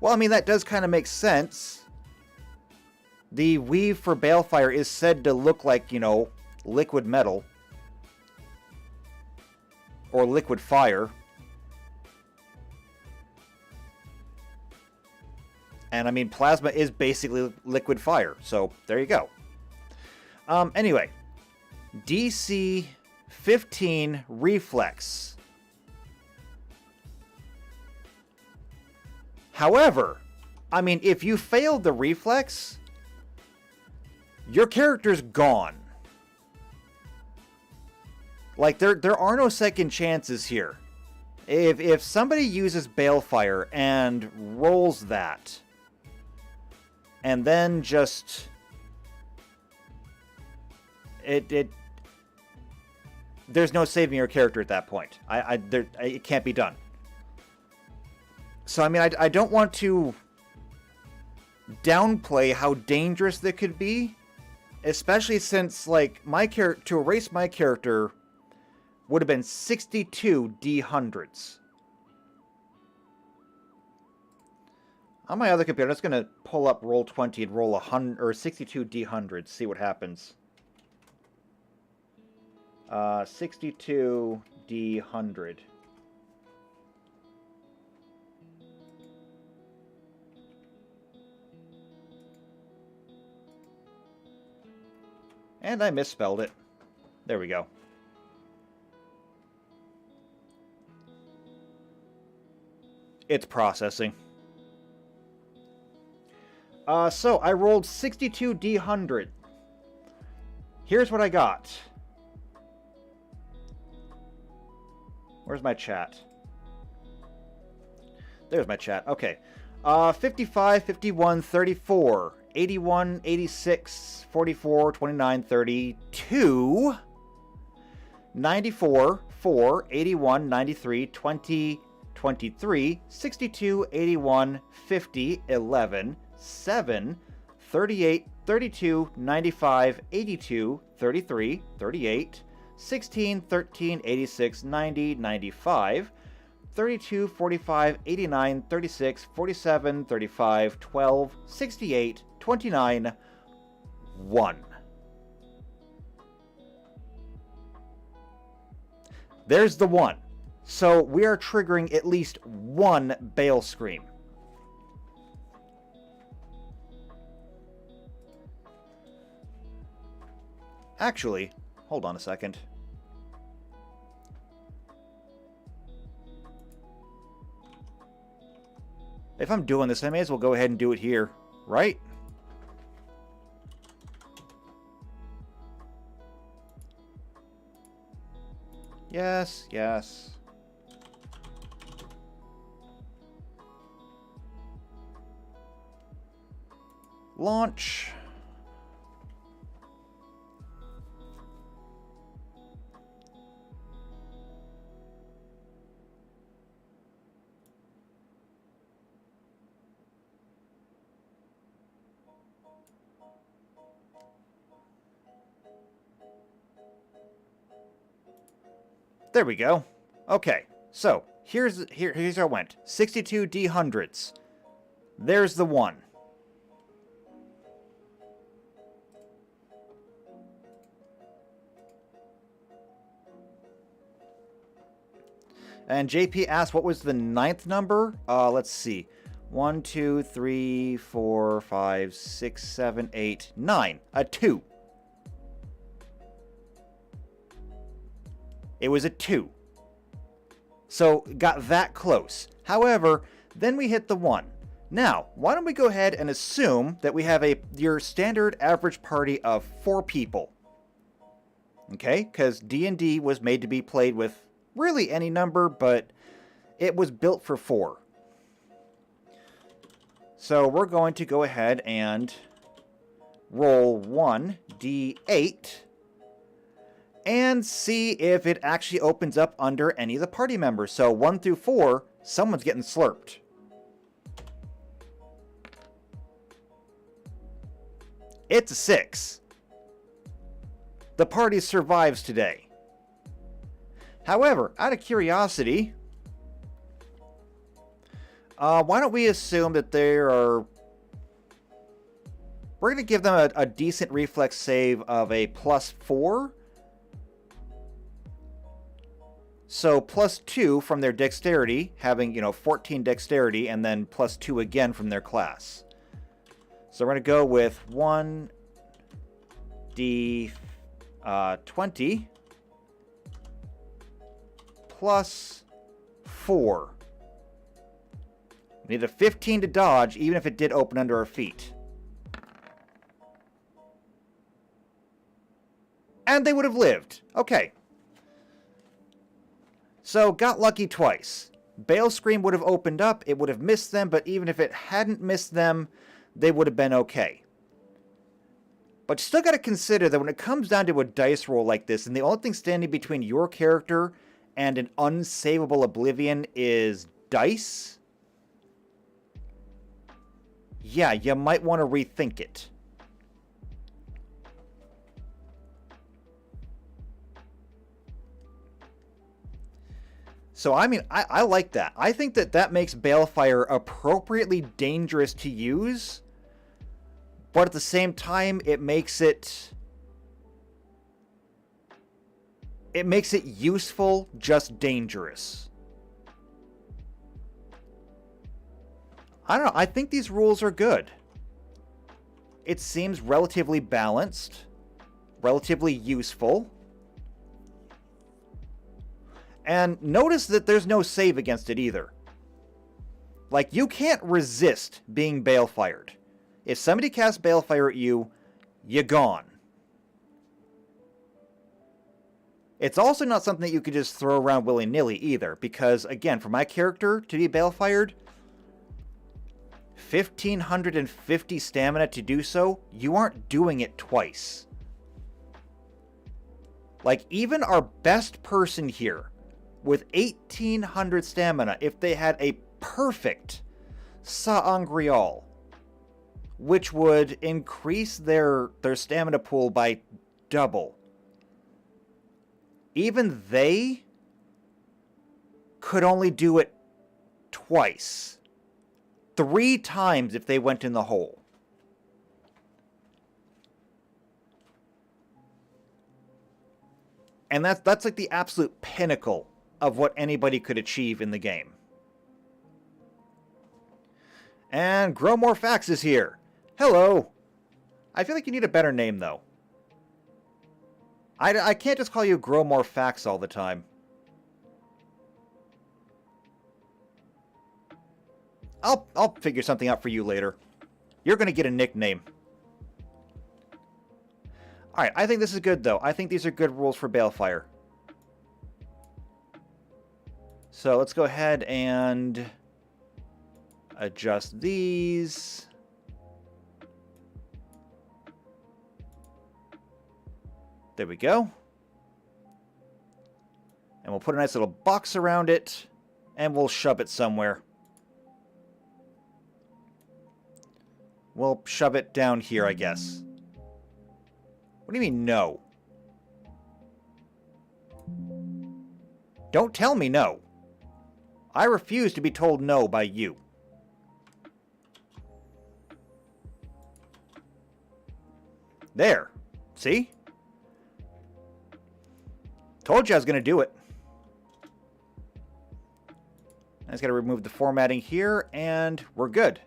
Well, I mean, that does kind of make sense. The weave for Balefire is said to look like, you know, liquid metal. Or liquid fire. And I mean, plasma is basically liquid fire. So, there you go. Anyway. DC 15 reflex. However, I mean, if you failed the reflex, your character's gone. Like, there are no second chances here. If somebody uses Balefire and rolls that, and then just... There's no saving your character at that point. It can't be done. So, I mean, I don't want to downplay how dangerous that could be. Especially since, like, to erase my character would have been 62 D100s. On my other computer, I'm just going to pull up Roll20 and roll 100 or 62 D100s, see what happens. 62 D100. And I misspelled it. There we go. It's processing. So I rolled 62 D100. Here's what I got. Where's my chat? There's my chat. Okay. 55, 51, 34, 81, 86, 44, 29, 32, 94, 4, 81, 93, 20, 23, 62, 81, 50, 11, 7, 38, 32, 95, 82, 33, 38, 16, 13, 86, 90, 95, 32, 45, 89, 36, 47, 35, 12, 68, 29, 1. There's the 1. So we are triggering at least one Bael Scream. Actually, hold on a second. If I'm doing this, I may as well go ahead and do it here, right? Yes, yes. Launch. There we go. Okay, so here's how it went. 62 D100s. There's the 1. And JP asked what was the 9th number? Let's see. 1, 2, 3, 4, 5, 6, 7, 8, 9. A 2. It was a 2. So, got that close. However, then we hit the 1. Now, why don't we go ahead and assume that we have your standard average party of 4 people. Okay? Because D&D was made to be played with really any number, but it was built for 4. So, we're going to go ahead and roll 1 D8 and see if it actually opens up under any of the party members. So 1 through 4, someone's getting slurped. It's a 6. The party survives today. However, out of curiosity, Why don't we assume that they are... We're going to give them a decent reflex save of a +4. So +2 from their dexterity, having, 14 dexterity, and then +2 again from their class. So we're going to go with 1d20 +4. We need a 15 to dodge, even if it did open under our feet. And they would have lived. Okay. So, got lucky twice. Bael's Scream would have opened up, it would have missed them, but even if it hadn't missed them, they would have been okay. But you still got to consider that when it comes down to a dice roll like this, and the only thing standing between your character and an unsavable oblivion is dice, yeah, you might want to rethink it. So, I mean, I like that. I think that that makes Balefire appropriately dangerous to use, but at the same time, it makes it useful, just dangerous. I don't know. I think these rules are good. It seems relatively balanced, relatively useful. And notice that there's no save against it either. Like, you can't resist being Balefired. If somebody casts Balefire at you, you're gone. It's also not something that you could just throw around willy-nilly either, because, again, for my character to be Balefired, 1,550 stamina to do so, you aren't doing it twice. Like, even our best person here, with 1,800 stamina, if they had a perfect Sa'angreal, which would increase their stamina pool by double, even they could only do it twice. 3 times if they went in the hole. And that's like the absolute pinnacle of what anybody could achieve in the game. And Gromorphax is here. Hello. I feel like you need a better name, though. I can't just call you Gromorphax all the time. I'll figure something out for you later. You're going to get a nickname. Alright, I think this is good, though. I think these are good rules for Balefire. So let's go ahead and adjust these. There we go. And we'll put a nice little box around it, and we'll shove it somewhere. We'll shove it down here, I guess. What do you mean, no? Don't tell me no. I refuse to be told no by you. There. See? Told you I was going to do it. I just got to remove the formatting here, and we're good.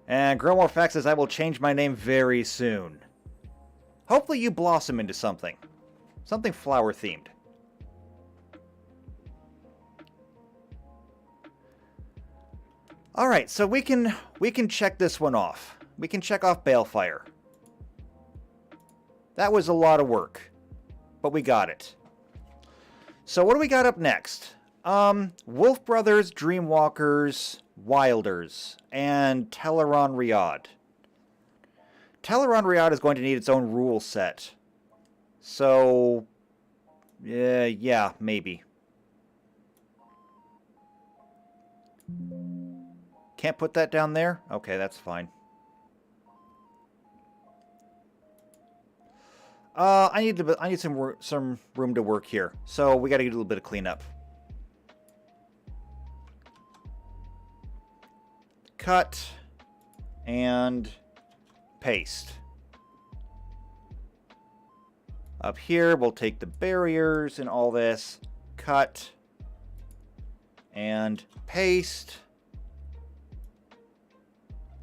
And Gromorphax says, I will change my name very soon. Hopefully you blossom into something. Something flower-themed. Alright, so we can check this one off. We can check off Balefire. That was a lot of work, but we got it. So what do we got up next? Wolf Brothers, Dreamwalkers, Wilders, and Teleron Riyadh. Teleron Riyadh is going to need its own rule set. So, yeah, maybe. Can't put that down there? Okay, that's fine. I need some room to work here, so we got to do a little bit of cleanup. Cut and paste. Up here, we'll take the barriers and all this, cut and paste.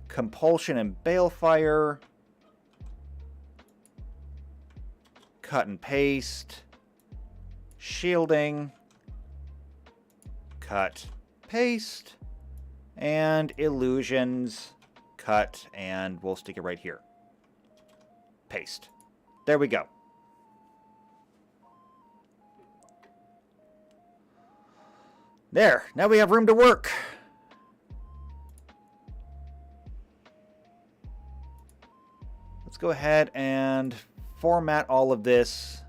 Compulsion and balefire. Cut and paste. Shielding. Cut, paste. And illusions. Cut, and we'll stick it right here. Paste. There we go. There, now we have room to work. Let's go ahead and format all of this.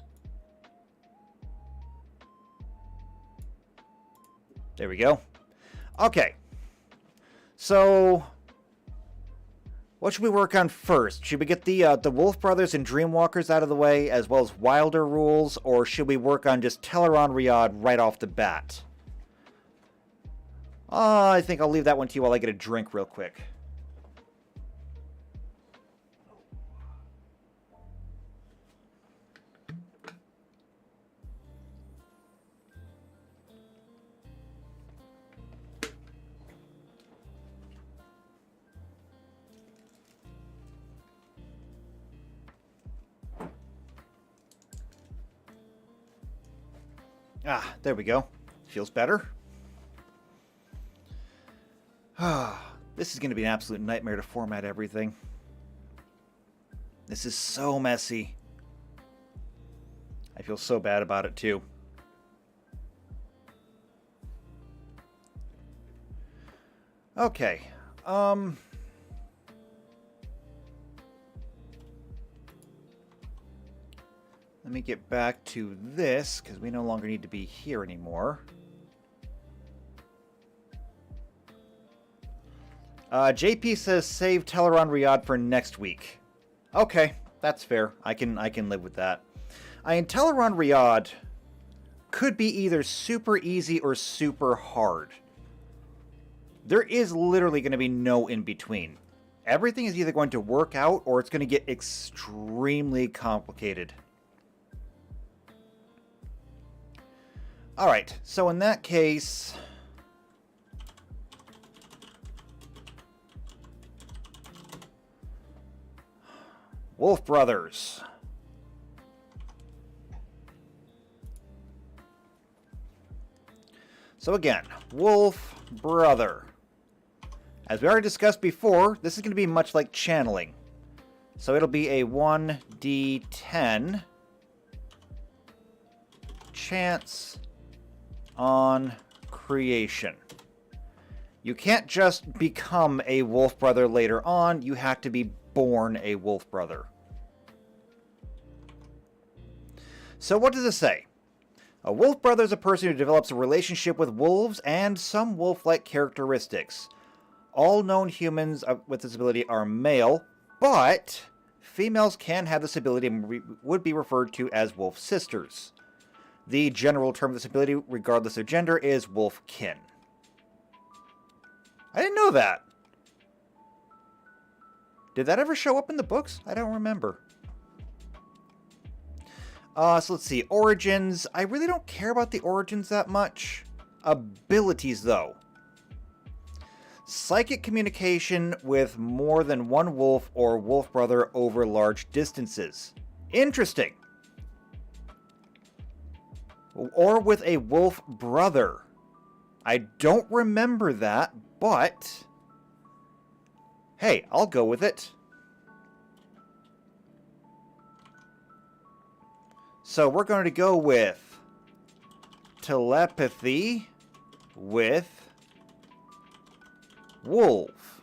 There we go. Okay. So, what should we work on first? Should we get the Wolf Brothers and Dreamwalkers out of the way, as well as Wilder rules, or should we work on just Teleron Riyadh right off the bat? I think I'll leave that one to you while I get a drink real quick. Ah, there we go. Feels better. This is going to be an absolute nightmare to format everything. This is so messy. I feel so bad about it too. Okay. Let me get back to this, because we no longer need to be here anymore. JP says save Teleron Riyadh for next week. Okay, that's fair. I can live with that. Teleron Riyadh could be either super easy or super hard. There is literally going to be no in between. Everything is either going to work out or it's going to get extremely complicated. Alright, so in that case, Wolf Brothers. So again, Wolf Brother. As we already discussed before, this is going to be much like channeling. So it'll be a 1d10 chance on creation. You can't just become a Wolf Brother later on, you have to be born a Wolf Brother. So what does it say? A Wolf Brother is a person who develops a relationship with wolves and some wolf-like characteristics. All known humans with this ability are male, but females can have this ability and would be referred to as wolf sisters. The general term of this ability, regardless of gender, is wolfkin. I didn't know that. Did that ever show up in the books? I don't remember. So let's see. Origins. I really don't care about the origins that much. Abilities, though. Psychic communication with more than one wolf or wolf brother over large distances. Interesting. Or with a wolf brother. I don't remember that, but hey, I'll go with it. So we're going to go with telepathy with wolf.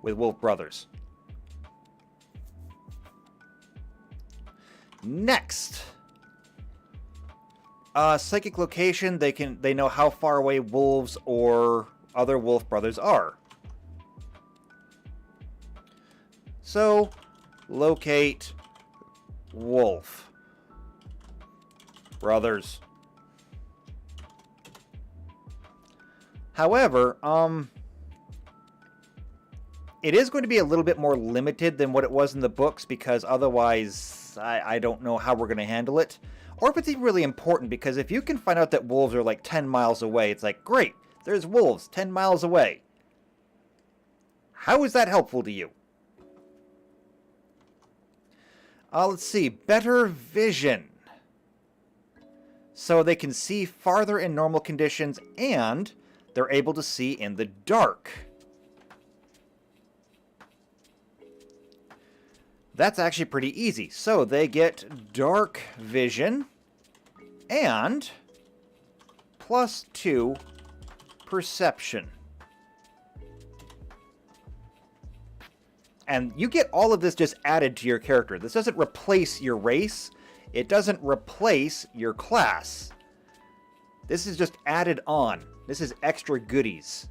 With wolf brothers. Next, psychic location. They know how far away wolves or other wolf brothers are. So, locate wolf brothers. However, it is going to be a little bit more limited than what it was in the books, because otherwise I don't know how we're going to handle it. Or if it's even really important, because if you can find out that wolves are like 10 miles away, it's like, great, there's wolves 10 miles away. How is that helpful to you? Let's see, better vision. So they can see farther in normal conditions, and they're able to see in the dark. That's actually pretty easy. So they get dark vision and +2 perception. And you get all of this just added to your character. This doesn't replace your race. It doesn't replace your class. This is just added on. This is extra goodies.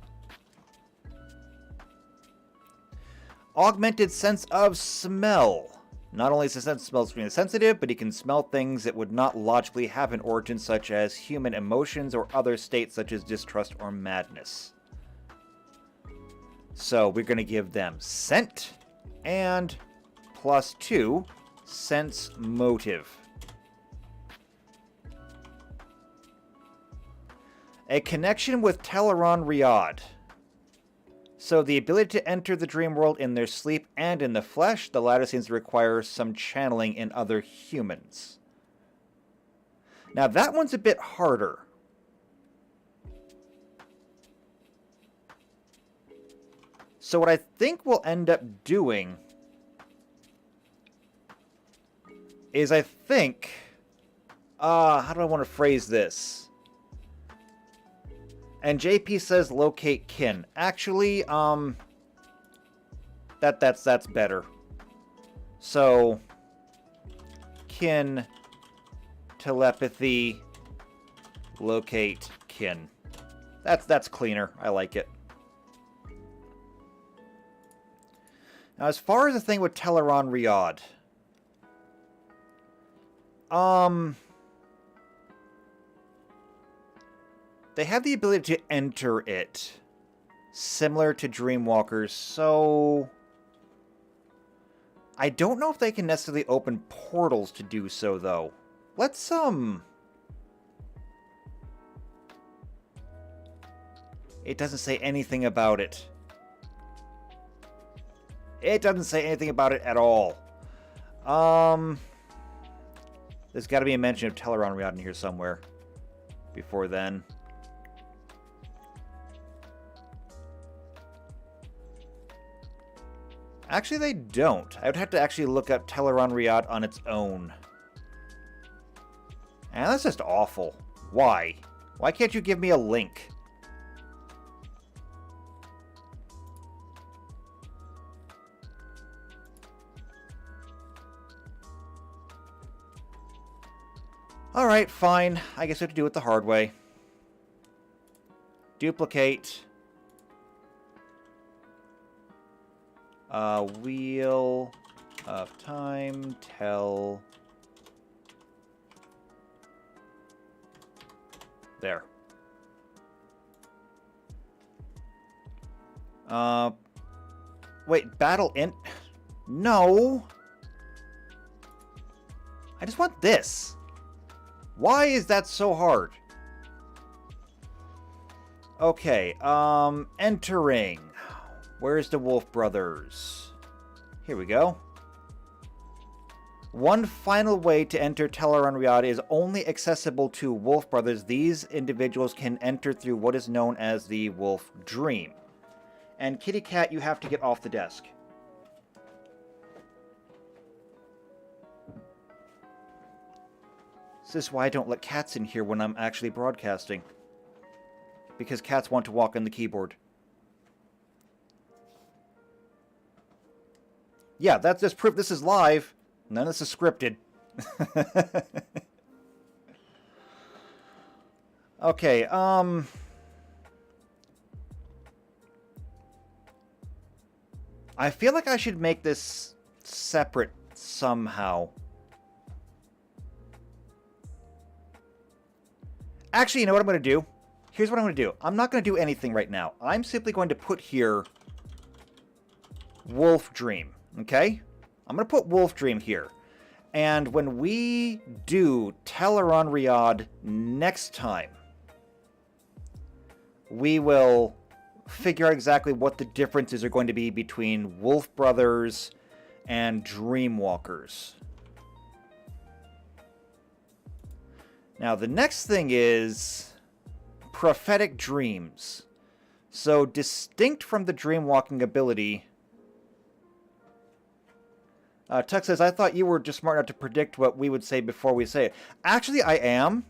Augmented sense of smell. Not only is the sense of smell extremely sensitive, but he can smell things that would not logically have an origin, such as human emotions or other states such as distrust or madness. So we're going to give them scent and +2 sense motive. A connection with Teleron Riyadh. So the ability to enter the dream world in their sleep and in the flesh, the latter seems to require some channeling in other humans. Now that one's a bit harder. So what I think we'll end up doing is how do I want to phrase this? And JP says locate kin. Actually, that's better. So kin, telepathy, locate kin. That's cleaner. I like it. Now, as far as the thing with Teleron Riyadh, they have the ability to enter it, similar to Dreamwalkers, so I don't know if they can necessarily open portals to do so, though. Let's, It doesn't say anything about it. It doesn't say anything about it at all. There's got to be a mention of Teleron Riyadh in here somewhere before then. Actually, they don't. I would have to actually look up Teleron Riyadh on its own. And that's just awful. Why? Why can't you give me a link? Alright, fine. I guess we have to do it the hard way. Duplicate. Wheel of Time, tell. There. Wait, battle in... No! I just want this. Why is that so hard? Okay, entering. Where's the Wolf Brothers? Here we go. One final way to enter Teleron Riyadh is only accessible to Wolf Brothers. These individuals can enter through what is known as the Wolf Dream. And Kitty Cat, you have to get off the desk. This is why I don't let cats in here when I'm actually broadcasting. Because cats want to walk on the keyboard. Yeah, that's just proof this is live. None of this is scripted. Okay, I feel like I should make this separate somehow. Actually, you know what I'm going to do? Here's what I'm going to do. I'm not going to do anything right now. I'm simply going to put here Wolf Dream, okay? I'm going to put Wolf Dream here. And when we do Teleron Riyadh next time, we will figure out exactly what the differences are going to be between Wolf Brothers and Dreamwalkers. Now, the next thing is Prophetic Dreams. So, distinct from the Dreamwalking ability... Tuck says, I thought you were just smart enough to predict what we would say before we say it. Actually, I am.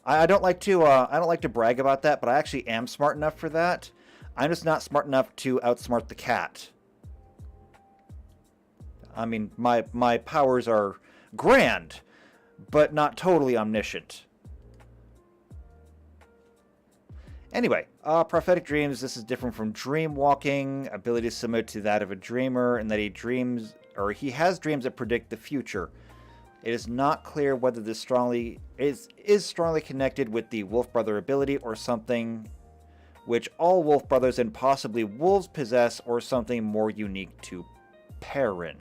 I don't like to brag about that, but I actually am smart enough for that. I'm just not smart enough to outsmart the cat. I mean, my powers are grand, but not totally omniscient. Anyway, Prophetic Dreams, this is different from Dreamwalking. Ability is similar to that of a dreamer in that he has dreams that predict the future. It is not clear whether this is strongly connected with the Wolf Brother ability or something which all Wolf Brothers and possibly wolves possess, or something more unique to Perrin.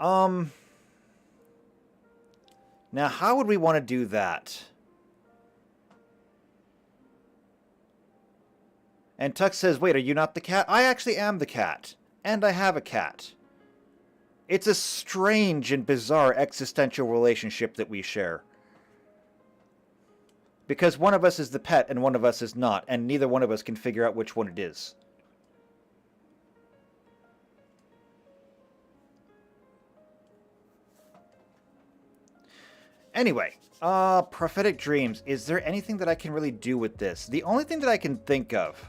Now, how would we want to do that? And Tuck says, wait, are you not the cat? I actually am the cat. And I have a cat. It's a strange and bizarre existential relationship that we share. Because one of us is the pet and one of us is not, and neither one of us can figure out which one it is. Anyway, Prophetic Dreams. Is there anything that I can really do with this? The only thing that I can think of,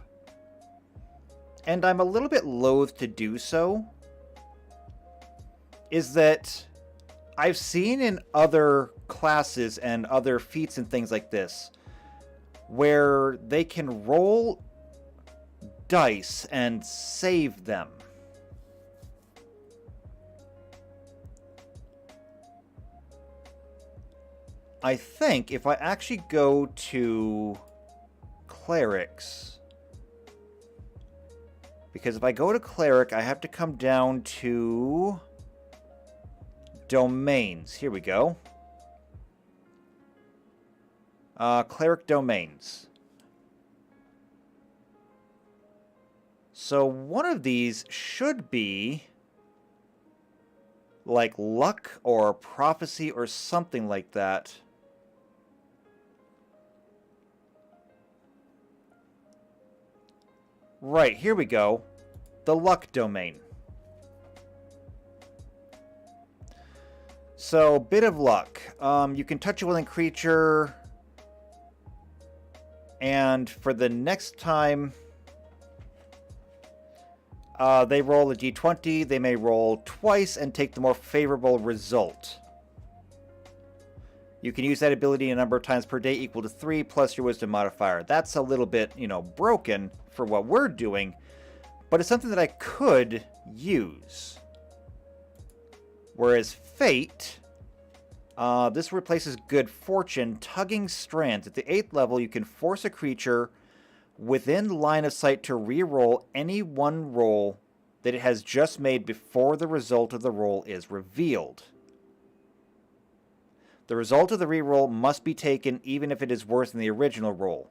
and I'm a little bit loath to do so, is that I've seen in other classes and other feats and things like this, where they can roll dice and save them. I think if I actually go to Clerics, because if I go to Cleric, I have to come down to Domains. Here we go. Cleric Domains. So one of these should be like Luck or Prophecy or something like that. Right, here we go. The Luck domain. So, bit of luck. You can touch a willing creature, and for the next time they roll a d20, they may roll twice and take the more favorable result. You can use that ability a number of times per day equal to 3 plus your wisdom modifier. That's a little bit, broken for what we're doing, but it's something that I could use. Whereas Fate, this replaces Good Fortune, Tugging Strands. At the 8th level, you can force a creature within line of sight to re-roll any one roll that it has just made before the result of the roll is revealed. The result of the reroll must be taken even if it is worse than the original roll.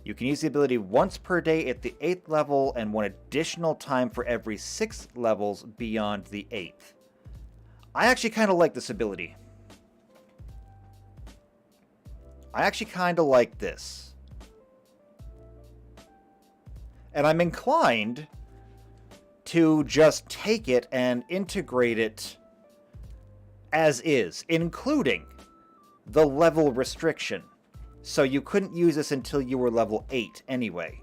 You can use the ability once per day at the 8th level and one additional time for every 6 levels beyond the 8th. I actually kind of like this ability. I actually kind of like this. And I'm inclined to just take it and integrate it as is, including the level restriction. So you couldn't use this until you were level 8 anyway.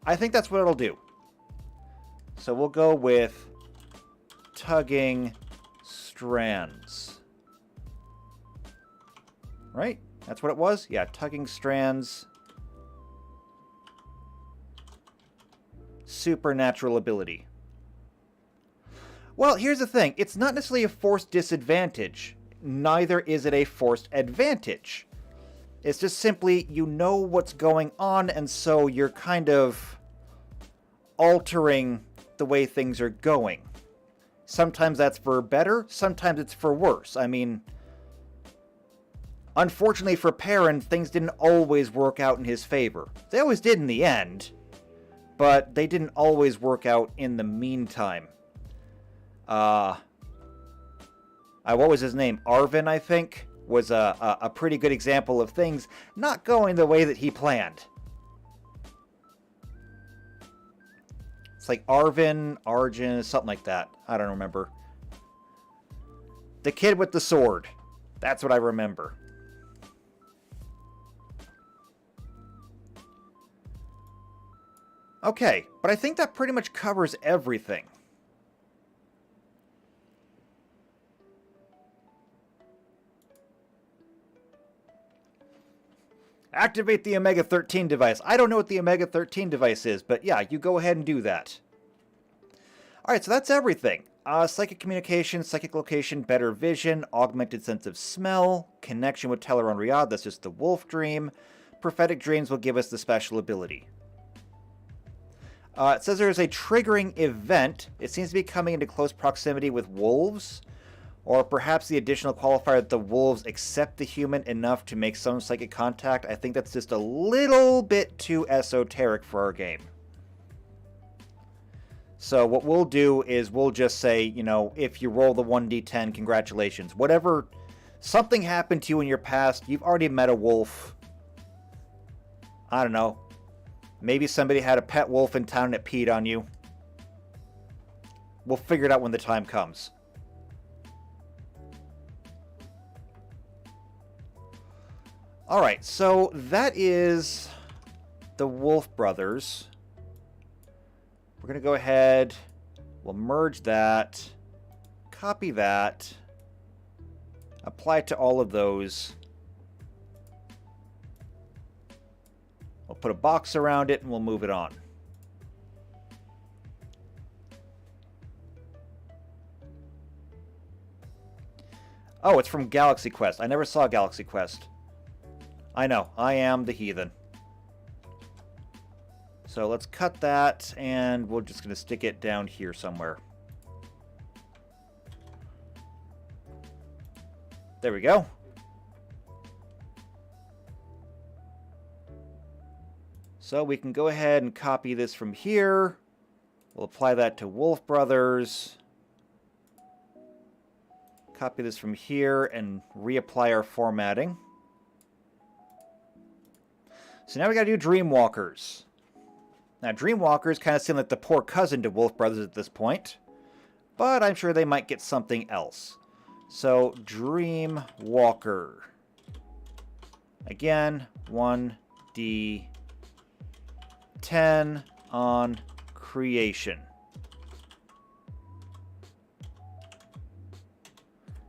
I think that's what it'll do. So we'll go with Tugging Strands. right? That's what it was? Yeah, tugging strands. Supernatural ability. Well, here's the thing. It's not necessarily a forced disadvantage. Neither is it a forced advantage. It's just simply you know what's going on, and so you're kind of altering the way things are going. Sometimes that's for better, sometimes it's for worse. I mean, unfortunately for Perrin, things didn't always work out in his favor. They always did in the end, but they didn't always work out in the meantime. What was his name? Arvin, I think, was a pretty good example of things not going the way that he planned. It's like Arvin, Arjun, something like that. I don't remember. The kid with the sword. That's what I remember. Okay, but I think that pretty much covers everything. Activate the Omega-13 device. I don't know what the Omega-13 device is, but yeah, you go ahead and do that. Alright, so that's everything. Psychic communication, psychic location, better vision, augmented sense of smell, connection with Teleron Riyadh, that's just the wolf dream. Prophetic dreams will give us the special ability. It says there is a triggering event. It seems to be coming into close proximity with wolves. Or perhaps the additional qualifier that the wolves accept the human enough to make some psychic contact. I think that's just a little bit too esoteric for our game. So what we'll do is we'll just say, you know, if you roll the 1d10, congratulations. Whatever, something happened to you in your past, you've already met a wolf. I don't know. Maybe somebody had a pet wolf in town that peed on you. We'll figure it out when the time comes. Alright, so that is the Wolf Brothers. We're going to go ahead, we'll merge that, copy that, apply it to all of those. We'll put a box around it and we'll move it on. Oh, it's from Galaxy Quest. I never saw Galaxy Quest. I know, I am the heathen. So let's cut that, and we're just going to stick it down here somewhere. There we go. So we can go ahead and copy this from here. We'll apply that to Wolf Brothers. Copy this from here and reapply our formatting. So now we got to do Dreamwalkers. Now Dreamwalkers kind of seem like the poor cousin to Wolf Brothers at this point, but I'm sure they might get something else. So Dreamwalker. Again, 1d10 on creation.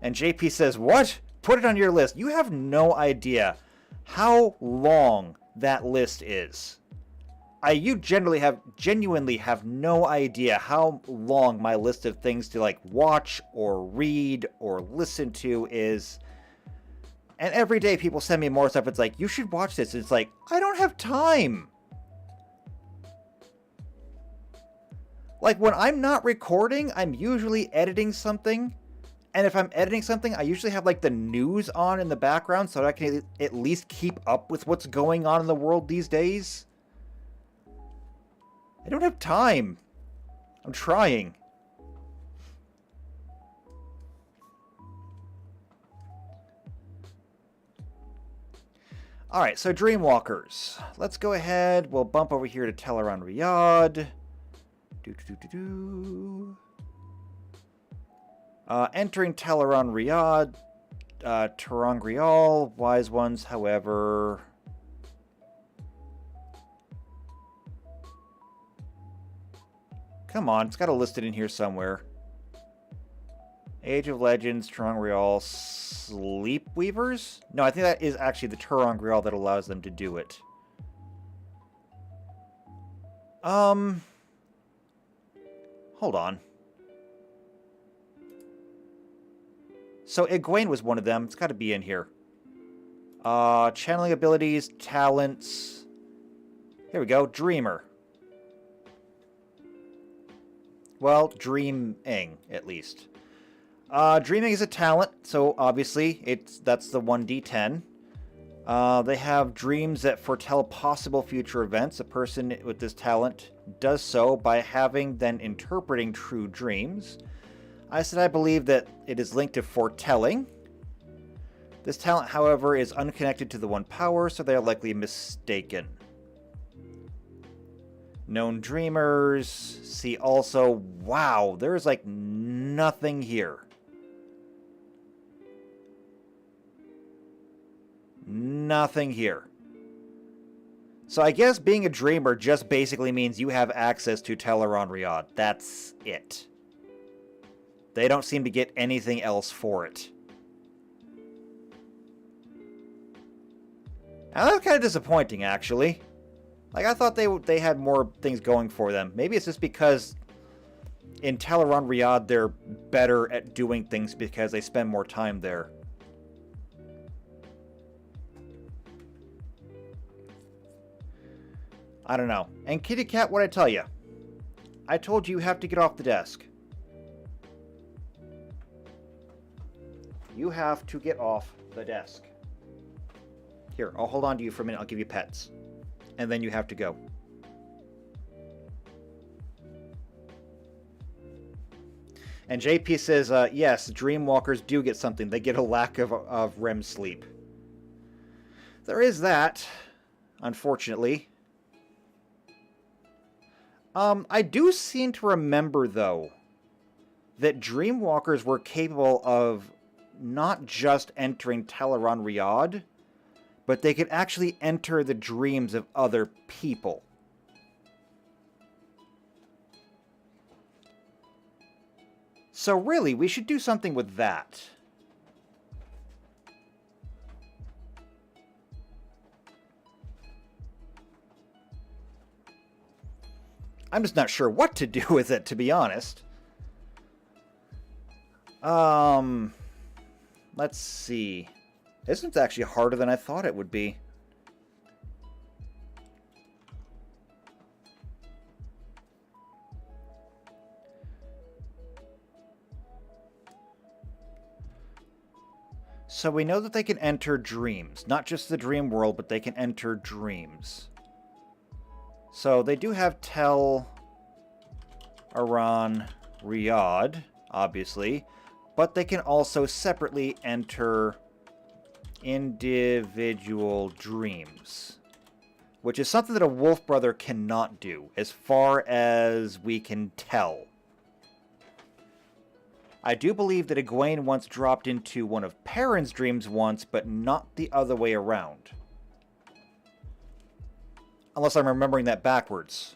And JP says, what? Put it on your list. You have no idea how long that list is. You genuinely have no idea how long my list of things to like watch or read or listen to is. And every day people send me more stuff. It's like, you should watch this. It's like, I don't have time. Like when I'm not recording, I'm usually editing something. And if I'm editing something, I usually have like the news on in the background so that I can at least keep up with what's going on in the world these days. I don't have time. I'm trying. Alright, so Dreamwalkers. Let's go ahead. We'll bump over here to Teleron Riyadh. Entering Teleron Riyadh, Terangrial, Wise Ones, however. Come on, it's got to list it in here somewhere. Age of Legends, Terangrial, Sleepweavers? No, I think that is actually the Terangrial that allows them to do it. Hold on. So Egwene was one of them. It's got to be in here. Channeling abilities, talents. Here we go. Dreamer. Well, dreaming, at least. Dreaming is a talent, so obviously that's the 1d10. They have dreams that foretell possible future events. A person with this talent does so by having, then interpreting true dreams. I said I believe that it is linked to foretelling. This talent, however, is unconnected to the one power, so they are likely mistaken. Known dreamers. See also, wow, there's like nothing here. Nothing here. So I guess being a dreamer just basically means you have access to Teleron-Riyadh. That's it. They don't seem to get anything else for it. Now that's kind of disappointing, actually. Like, I thought they had more things going for them. Maybe it's just because in Teleron-Riyadh they're better at doing things because they spend more time there. I don't know. And Kitty Cat, what'd I tell you? I told you have to get off the desk. You have to get off the desk. Here, I'll hold on to you for a minute. I'll give you pets. And then you have to go. And JP says, yes, dreamwalkers do get something. They get a lack of REM sleep. There is that, unfortunately. I do seem to remember, though, that dreamwalkers were capable of not just entering Teleron-Riyadh, but they could actually enter the dreams of other people. So really, we should do something with that. I'm just not sure what to do with it, to be honest. Let's see. This one's actually harder than I thought it would be. So we know that they can enter dreams. Not just the dream world, but they can enter dreams. So they do have Teleron-Riyadh, obviously. But they can also separately enter individual dreams, which is something that a wolf brother cannot do, as far as we can tell. I do believe that Egwene once dropped into one of Perrin's dreams once, but not the other way around. Unless I'm remembering that backwards.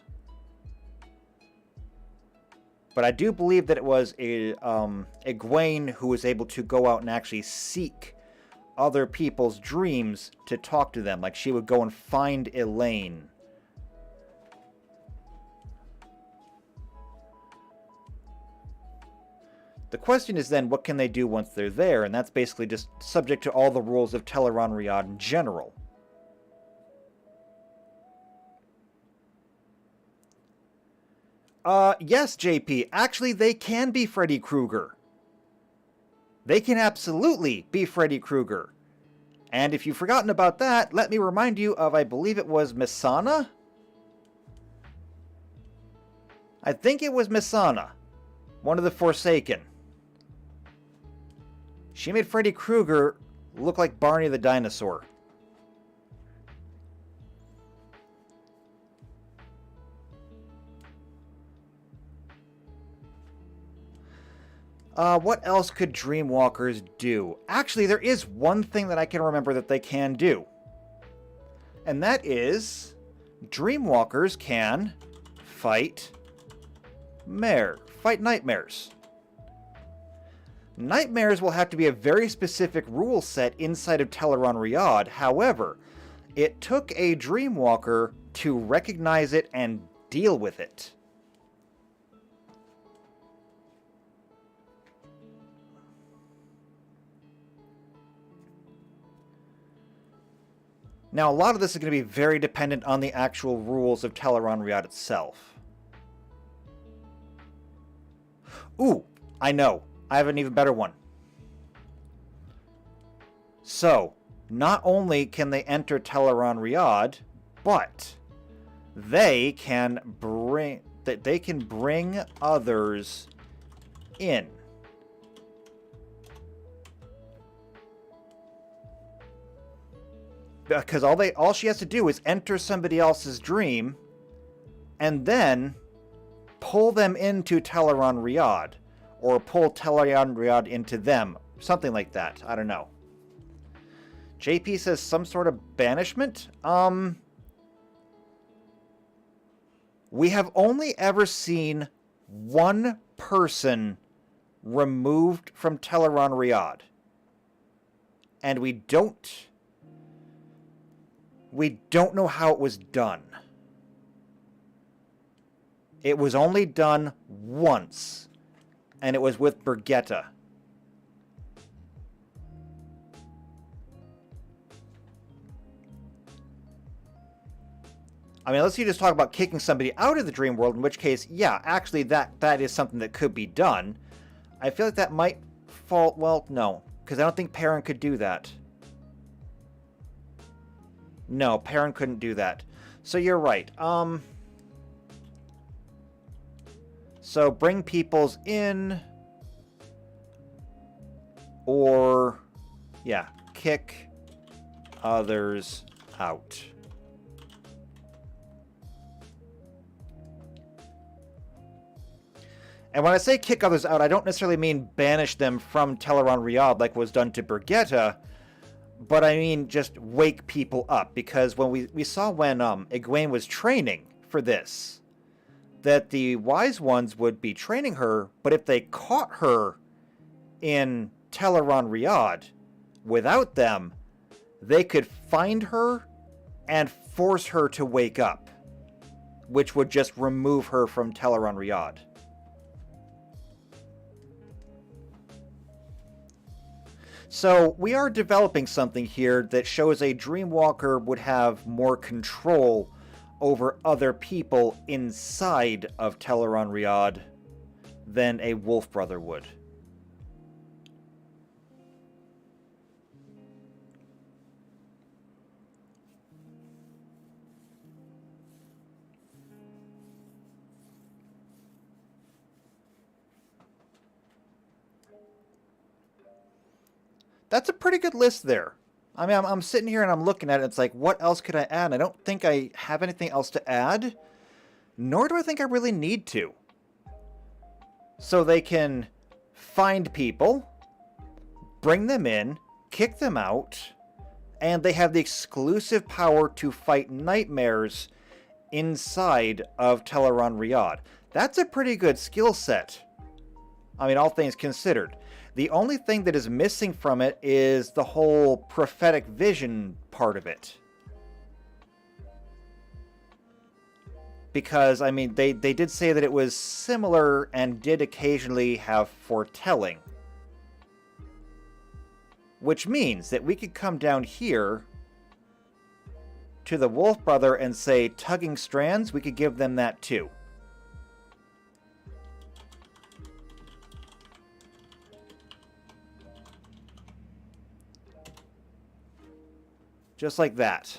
But I do believe that it was Egwene who was able to go out and actually seek other people's dreams to talk to them. Like, she would go and find Elaine. The question is then, what can they do once they're there? And that's basically just subject to all the rules of Teleron-Riyadh in general. Yes, JP. Actually, they can be Freddy Krueger. They can absolutely be Freddy Krueger. And if you've forgotten about that, let me remind you of, I believe it was Misana? I think it was Misana. One of the Forsaken. She made Freddy Krueger look like Barney the dinosaur. What else could Dreamwalkers do? Actually, there is one thing that I can remember that they can do. And that is, Dreamwalkers can fight nightmares. Nightmares will have to be a very specific rule set inside of Teleron Riyadh. However, it took a Dreamwalker to recognize it and deal with it. Now, a lot of this is going to be very dependent on the actual rules of Teleron Riyadh itself. Ooh, I know. I have an even better one. So, not only can they enter Teleron Riyadh, but they can bring others in. Because all she has to do is enter somebody else's dream and then pull them into Teleron Riyadh, or pull Teleron Riyadh into them. Something like that. I don't know. JP says some sort of banishment? We have only ever seen one person removed from Teleron Riyadh. And we don't know how it was done. It was only done once, and it was with Brigitta. I mean, unless you just talk about kicking somebody out of the dream world, in which case, yeah, actually that is something that could be done. I feel like that might fall... Well, no, because I don't think Perrin could do that. No, Perrin couldn't do that. So you're right. So bring peoples in, or, yeah, kick others out. And when I say kick others out, I don't necessarily mean banish them from Teleron Riyadh like was done to Brigitta, but I mean just wake people up. Because when we saw when Egwene was training for this, that the Wise Ones would be training her, but if they caught her in Teleron Riyadh without them, they could find her and force her to wake up, which would just remove her from Teleron Riyadh. So we are developing something here that shows a Dreamwalker would have more control over other people inside of Teleron Riyadh than a Wolf Brother would. That's a pretty good list there. I mean, I'm sitting here and I'm looking at it. It's like, what else could I add? And I don't think I have anything else to add. Nor do I think I really need to. So they can find people, bring them in, kick them out, and they have the exclusive power to fight nightmares inside of Teleron Riyadh. That's a pretty good skill set. I mean, all things considered. The only thing that is missing from it is the whole prophetic vision part of it. Because, I mean, they did say that it was similar and did occasionally have foretelling. Which means that we could come down here to the Wolf Brother and say, tugging strands, we could give them that too. Just like that.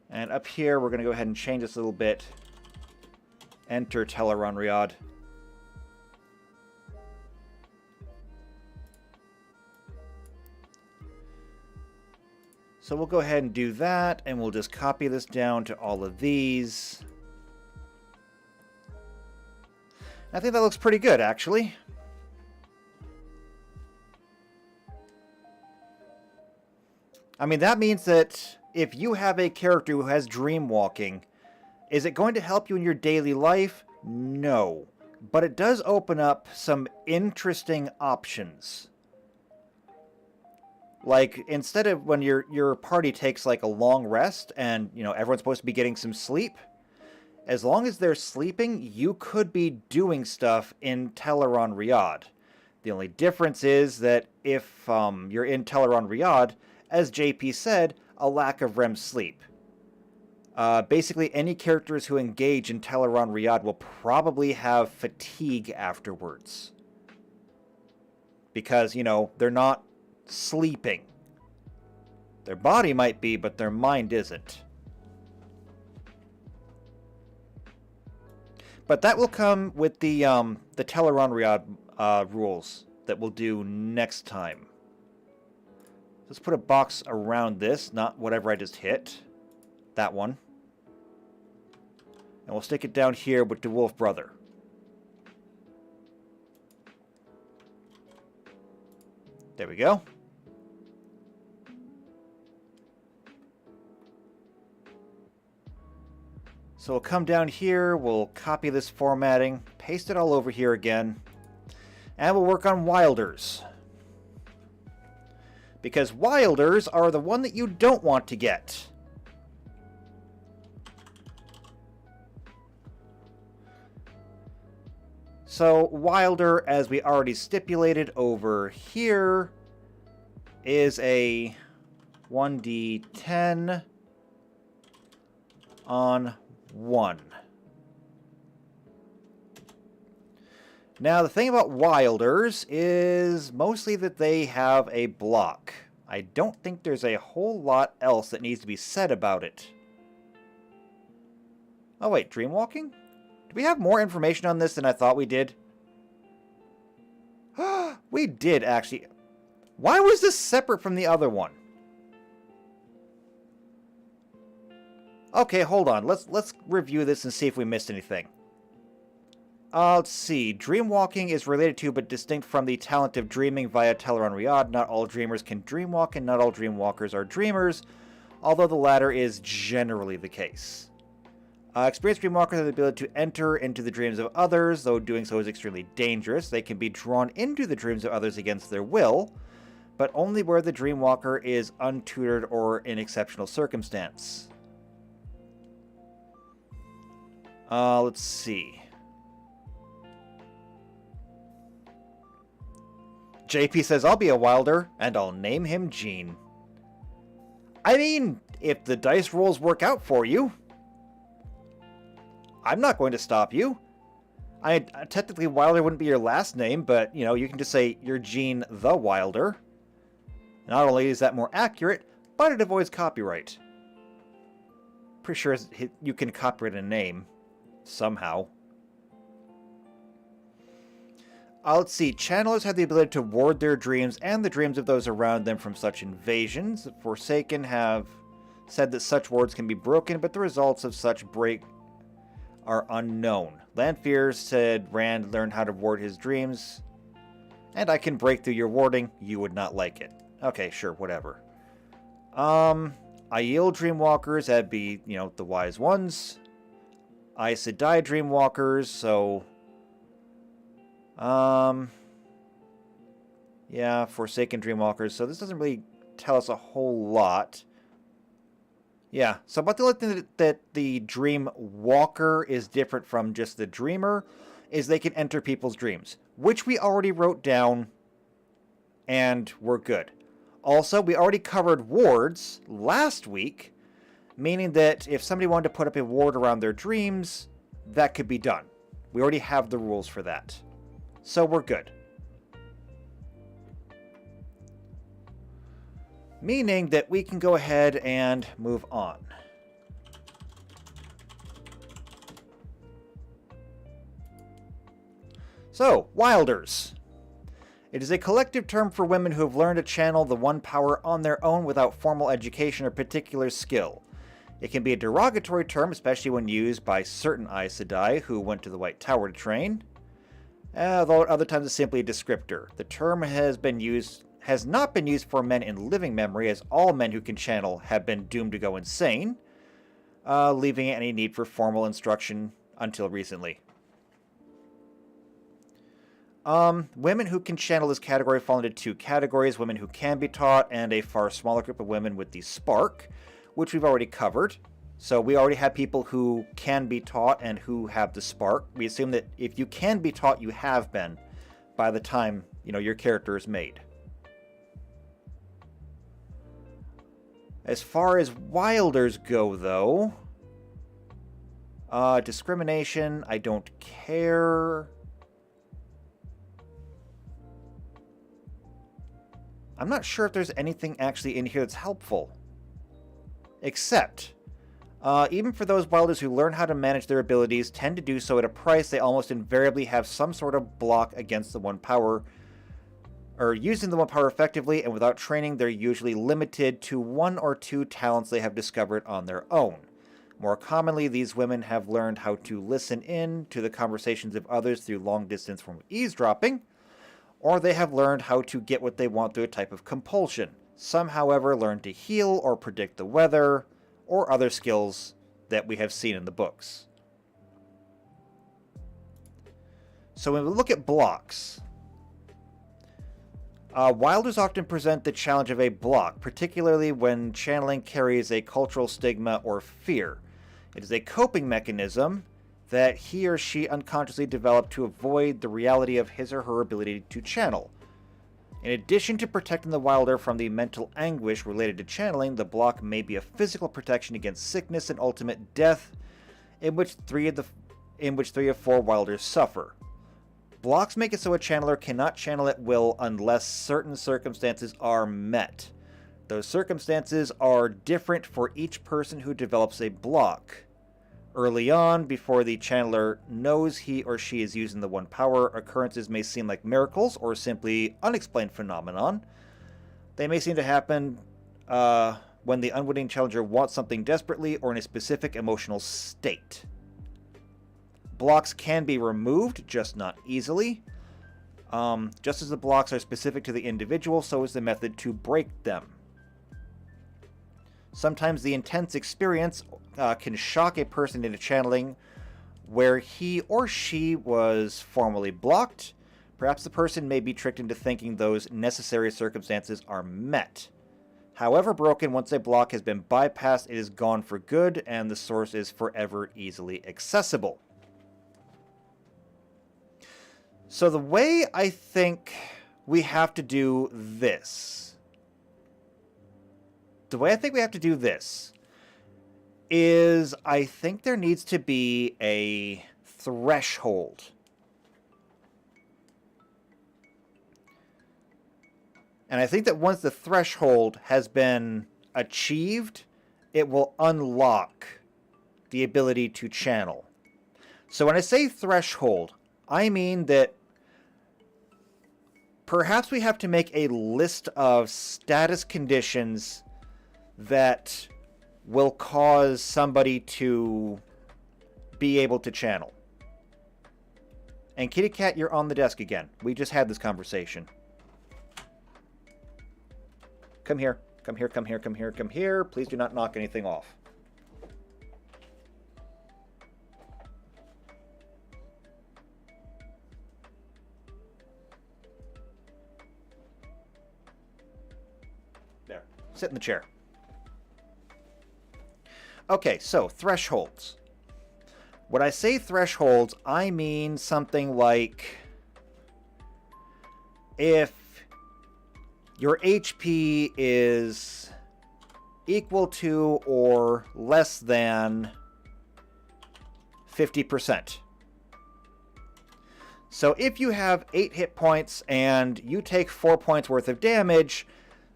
And up here, we're going to go ahead and change this a little bit. Enter Teleron Riyadh. So we'll go ahead and do that, and we'll just copy this down to all of these. I think that looks pretty good, actually. I mean, that means that if you have a character who has dream walking, is it going to help you in your daily life? No. But it does open up some interesting options. Like, instead of when your party takes like a long rest and, everyone's supposed to be getting some sleep, as long as they're sleeping, you could be doing stuff in Teleron Riyadh. The only difference is that if you're in Teleron Riyadh, as JP said, a lack of REM sleep. Basically, any characters who engage in Teleron Riyadh will probably have fatigue afterwards. Because, they're not sleeping. Their body might be, but their mind isn't. But that will come with the Teleron Riyadh rules that we'll do next time. Let's put a box around this, not whatever I just hit. That one. And we'll stick it down here with the Wolf Brother. There we go. So we'll come down here, we'll copy this formatting, paste it all over here again, and we'll work on Wilders. Because Wilders are the one that you don't want to get. So Wilder, as we already stipulated over here, is a 1d10 on 1. Now, the thing about Wilders is mostly that they have a block. I don't think there's a whole lot else that needs to be said about it. Oh wait, Dreamwalking? Do we have more information on this than I thought we did? We did, actually. Why was this separate from the other one? Okay, hold on. Let's review this and see if we missed anything. Let's see. Dreamwalking is related to but distinct from the talent of dreaming via Teleron Riyadh. Not all dreamers can dreamwalk, and not all dreamwalkers are dreamers, although the latter is generally the case. Experienced dreamwalkers have the ability to enter into the dreams of others, though doing so is extremely dangerous. They can be drawn into the dreams of others against their will, but only where the dreamwalker is untutored or in exceptional circumstance. Let's see. JP says, I'll be a Wilder, and I'll name him Gene. I mean, if the dice rolls work out for you, I'm not going to stop you. Technically, Wilder wouldn't be your last name, but, you can just say you're Gene the Wilder. Not only is that more accurate, but it avoids copyright. Pretty sure you can copyright a name. Somehow. Let's see. Channelers have the ability to ward their dreams and the dreams of those around them from such invasions. Forsaken have said that such wards can be broken, but the results of such break are unknown. Lanfear said Rand learned how to ward his dreams. And I can break through your warding. You would not like it. Okay, sure, whatever. Aiel Dreamwalkers, that'd be, the wise ones. Aes Sedai Dreamwalkers, so... yeah, Forsaken Dreamwalkers, so this doesn't really tell us a whole lot. Yeah, so about the only thing that the Dream Walker is different from just the Dreamer is they can enter people's dreams, which we already wrote down, and we're good. Also, we already covered wards last week, meaning that if somebody wanted to put up a ward around their dreams, that could be done. We already have the rules for that. So we're good. Meaning that we can go ahead and move on. So, Wilders. It is a collective term for women who have learned to channel the one power on their own without formal education or particular skill. It can be a derogatory term, especially when used by certain Aes Sedai who went to the White Tower to train. Although at other times it's simply a descriptor. The term has not been used for men in living memory, as all men who can channel have been doomed to go insane, leaving any need for formal instruction until recently. Women who can channel this category fall into two categories: women who can be taught, and a far smaller group of women with the spark, which we've already covered. So we already have people who can be taught and who have the spark. We assume that if you can be taught, you have been by the time, your character is made. As far as wilders go, though, discrimination, I don't care. I'm not sure if there's anything actually in here that's helpful. Except, even for those wilders who learn how to manage their abilities, tend to do so at a price, they almost invariably have some sort of block against the one power, or using the one power effectively, and without training, they're usually limited to one or two talents they have discovered on their own. More commonly, these women have learned how to listen in to the conversations of others through long-distance form of eavesdropping, or they have learned how to get what they want through a type of compulsion. Some, however, learn to heal or predict the weather, or other skills that we have seen in the books. So when we look at blocks, wilders often present the challenge of a block, particularly when channeling carries a cultural stigma or fear. It is a coping mechanism that he or she unconsciously developed to avoid the reality of his or her ability to channel. In addition to protecting the wilder from the mental anguish related to channeling, the block may be a physical protection against sickness and ultimate death, in which three of four wilders suffer. Blocks make it so a channeler cannot channel at will unless certain circumstances are met. Those circumstances are different for each person who develops a block. Early on, before the channeler knows he or she is using the one power, occurrences may seem like miracles or simply unexplained phenomenon. They may seem to happen when the unwitting challenger wants something desperately or in a specific emotional state. Blocks can be removed, just not easily. Just as the blocks are specific to the individual, so is the method to break them. Sometimes the intense experience can shock a person into channeling where he or she was formerly blocked. Perhaps the person may be tricked into thinking those necessary circumstances are met. However broken, once a block has been bypassed, it is gone for good, and the source is forever easily accessible. So the way I think we have to do this, is I think there needs to be a threshold. And I think that once the threshold has been achieved, it will unlock the ability to channel. So when I say threshold, I mean that perhaps we have to make a list of status conditions that will cause somebody to be able to channel. And Kitty Cat, you're on the desk again. We just had this conversation. Come here. Come here, come here, come here, come here. Please do not knock anything off. There. Sit in the chair. Okay, so thresholds. When I say thresholds, I mean something like if your HP is equal to or less than 50%. So if you have 8 hit points and you take 4 points worth of damage,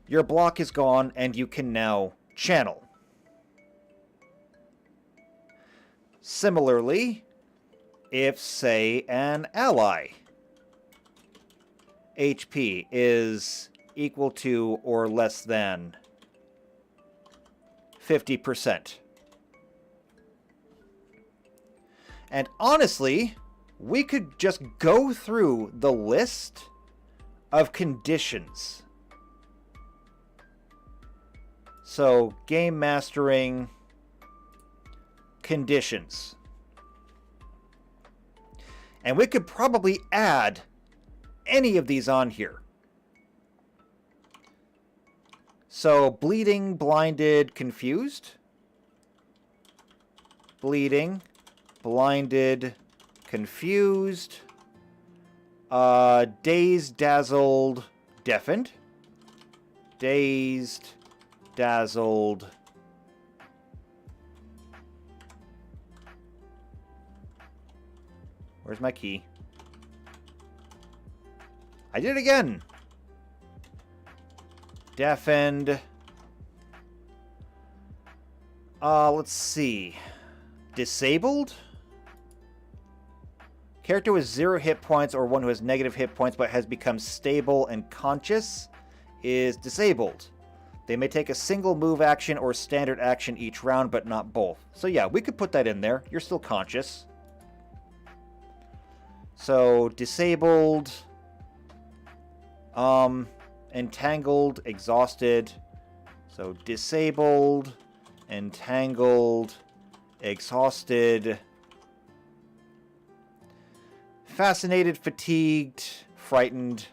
your block is gone and you can now channel. Similarly, if, say, an ally HP is equal to or less than 50%. And honestly, we could just go through the list of conditions. So, game mastering conditions. And we could probably add any of these on here. So, bleeding, blinded, confused. Bleeding, blinded, confused. Dazed, dazzled, deafened. Dazed, dazzled. Where's my key? I did it again. Deafened. Let's see. Disabled? Character with 0 hit points or one who has negative hit points but has become stable and conscious is disabled. They may take a single move action or standard action each round, but not both. So yeah, we could put that in there. You're still conscious. So, disabled, entangled, exhausted. So, disabled, entangled, exhausted, fascinated, fatigued, frightened.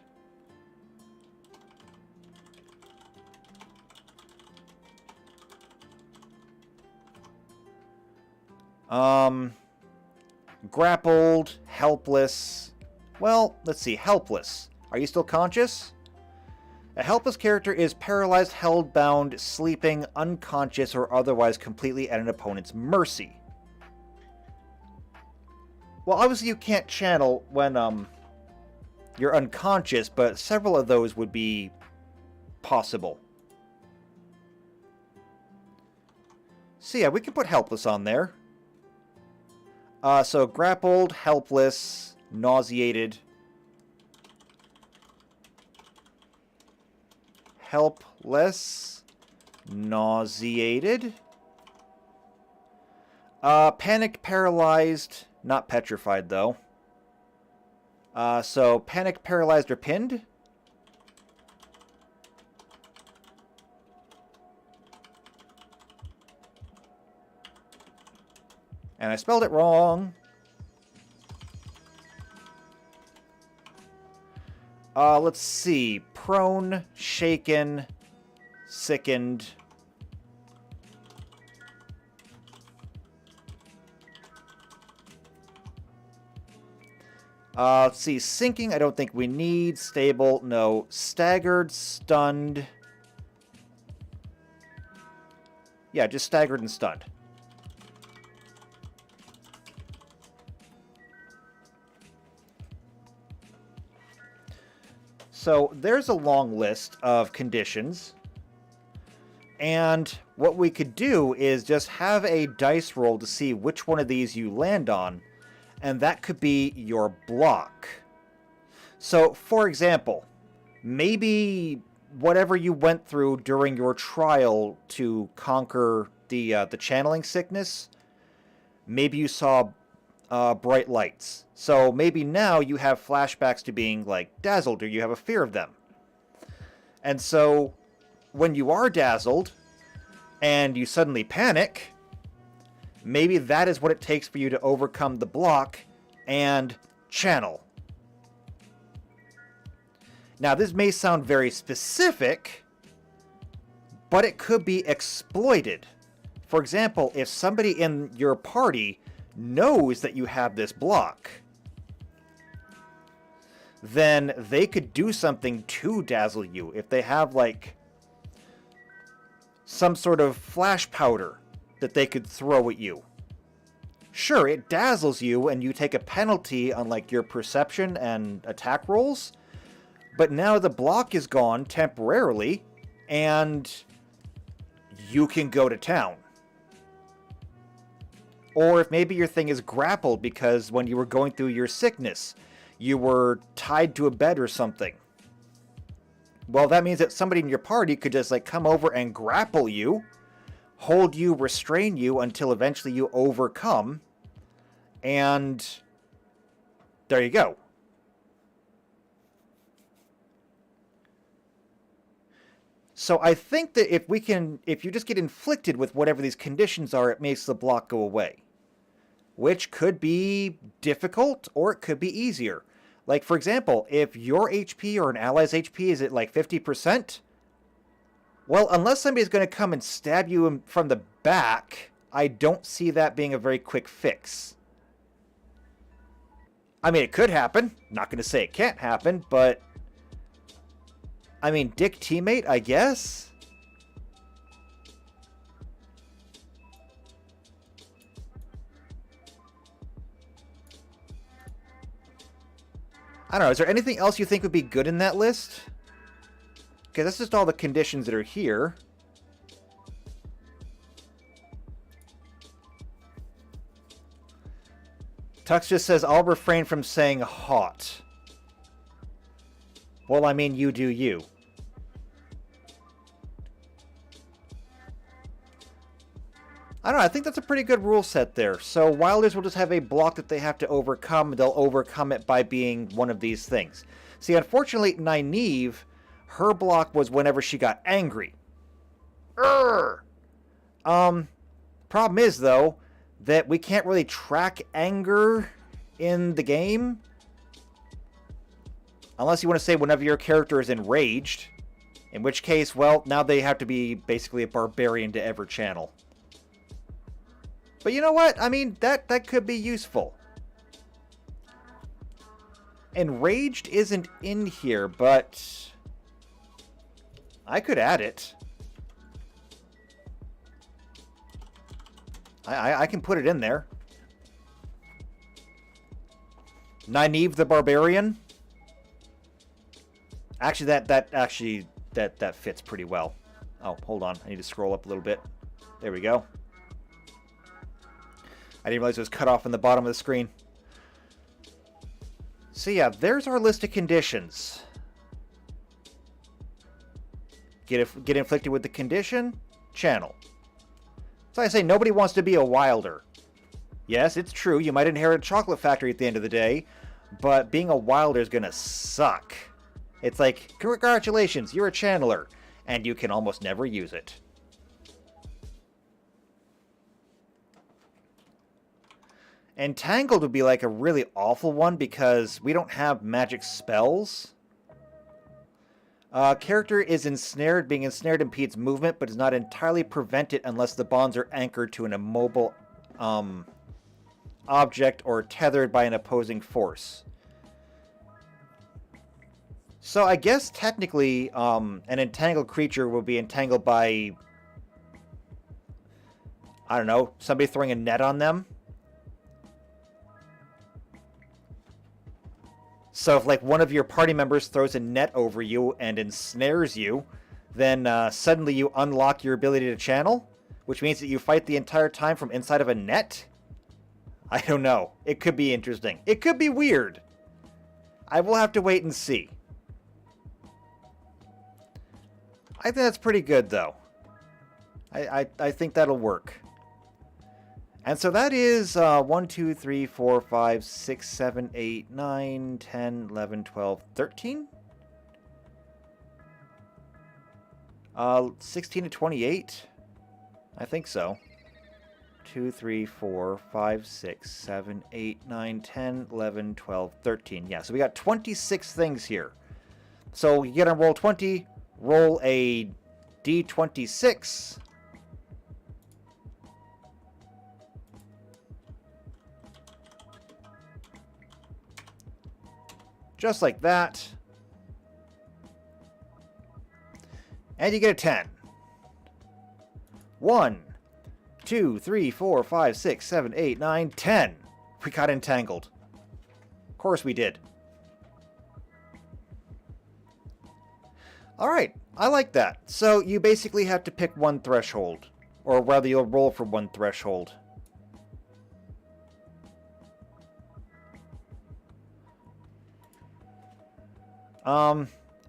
Grappled, helpless. Well, let's see, helpless. Are you still conscious? A helpless character is paralyzed, held, bound, sleeping, unconscious, or otherwise completely at an opponent's mercy. Well, obviously you can't channel when you're unconscious, but several of those would be possible. So yeah, we can put helpless on there. So grappled, helpless, nauseated. Helpless, nauseated. Panicked, paralyzed, not petrified though. So panicked, paralyzed, or pinned. And I spelled it wrong. Let's see. Prone, shaken, sickened. Let's see. Sinking, I don't think we need. Stable, no. Staggered, stunned. Yeah, just staggered and stunned. So there's a long list of conditions, and what we could do is just have a dice roll to see which one of these you land on, and that could be your block. So, for example, maybe whatever you went through during your trial to conquer the channeling sickness, maybe you saw bright lights. So maybe now you have flashbacks to being like dazzled, or you have a fear of them. And so when you are dazzled and you suddenly panic, maybe that is what it takes for you to overcome the block and channel. Now this may sound very specific, but it could be exploited. For example, if somebody in your party knows that you have this block, then they could do something to dazzle you. If they have like some sort of flash powder that they could throw at you. Sure, it dazzles you and you take a penalty on like your perception and attack rolls, but now the block is gone temporarily and you can go to town. Or if maybe your thing is grappled because when you were going through your sickness, you were tied to a bed or something. Well, that means that somebody in your party could just like come over and grapple you, hold you, restrain you until eventually you overcome, and there you go. So I think that if you just get inflicted with whatever these conditions are, it makes the block go away. Which could be difficult, or it could be easier. Like, for example, if your HP or an ally's HP is at like 50%, well, unless somebody's going to come and stab you from the back, I don't see that being a very quick fix. I mean, it could happen. Not going to say it can't happen, but... I mean, dick teammate, I guess? I don't know, is there anything else you think would be good in that list? Okay, that's just all the conditions that are here. Tux just says, I'll refrain from saying hot. Well, I mean, you do you. I don't know, I think that's a pretty good rule set there. So Wilders will just have a block that they have to overcome. They'll overcome it by being one of these things. See, unfortunately, Nynaeve, her block was whenever she got angry. Problem is, though, that we can't really track anger in the game. Unless you want to say whenever your character is enraged. In which case, well, now they have to be basically a barbarian to ever channel. But you know what? I mean, that could be useful. Enraged isn't in here, but I could add it. I can put it in there. Nynaeve the Barbarian. Actually, that fits pretty well. Oh, hold on. I need to scroll up a little bit. There we go. I didn't realize it was cut off in the bottom of the screen. So yeah, there's our list of conditions. Get inflicted with the condition, channel. So I say nobody wants to be a wilder. Yes, it's true, you might inherit a chocolate factory at the end of the day, but being a wilder is gonna suck. It's like, congratulations, you're a channeler, and you can almost never use it. Entangled would be like a really awful one because we don't have magic spells. Character is ensnared. Being ensnared impedes movement, but does not entirely prevent it unless the bonds are anchored to an immobile object or tethered by an opposing force. So I guess technically an entangled creature will be entangled by, I don't know, somebody throwing a net on them. So if like one of your party members throws a net over you and ensnares you, then suddenly you unlock your ability to channel, which means that you fight the entire time from inside of a net? I don't know. It could be interesting. It could be weird. I will have to wait and see. I think that's pretty good, though. I think that'll work. And so that is 1, 2, 3, 4, 5, 6, 7, 8, 9, 10, 11, 12, 13? 16 to 28? I think so. 2, 3, 4, 5, 6, 7, 8, 9, 10, 11, 12, 13. Yeah, so we got 26 things here. So you get on roll 20, roll a d26. Just like that. And you get a 10. 1, 2, 3, 4, 5, 6, 7, 8, 9, 10. We got entangled. Of course we did. Alright, I like that. So you basically have to pick one threshold. Or rather, you'll roll for one threshold.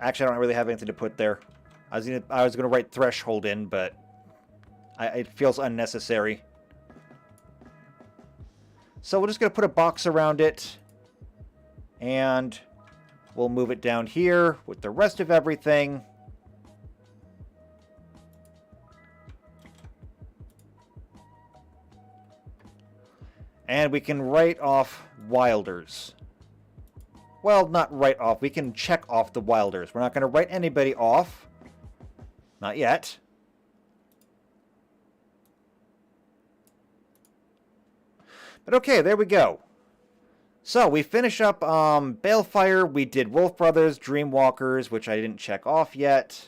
Actually, I don't really have anything to put there. I was gonna write threshold in, but it feels unnecessary. So we're just gonna put a box around it, and we'll move it down here with the rest of everything. And we can write off Wilders. Well, not write off. We can check off the Wilders. We're not going to write anybody off. Not yet. But okay, there we go. So, we finish up Bael Fire. We did Wolf Brothers, Dreamwalkers, which I didn't check off yet.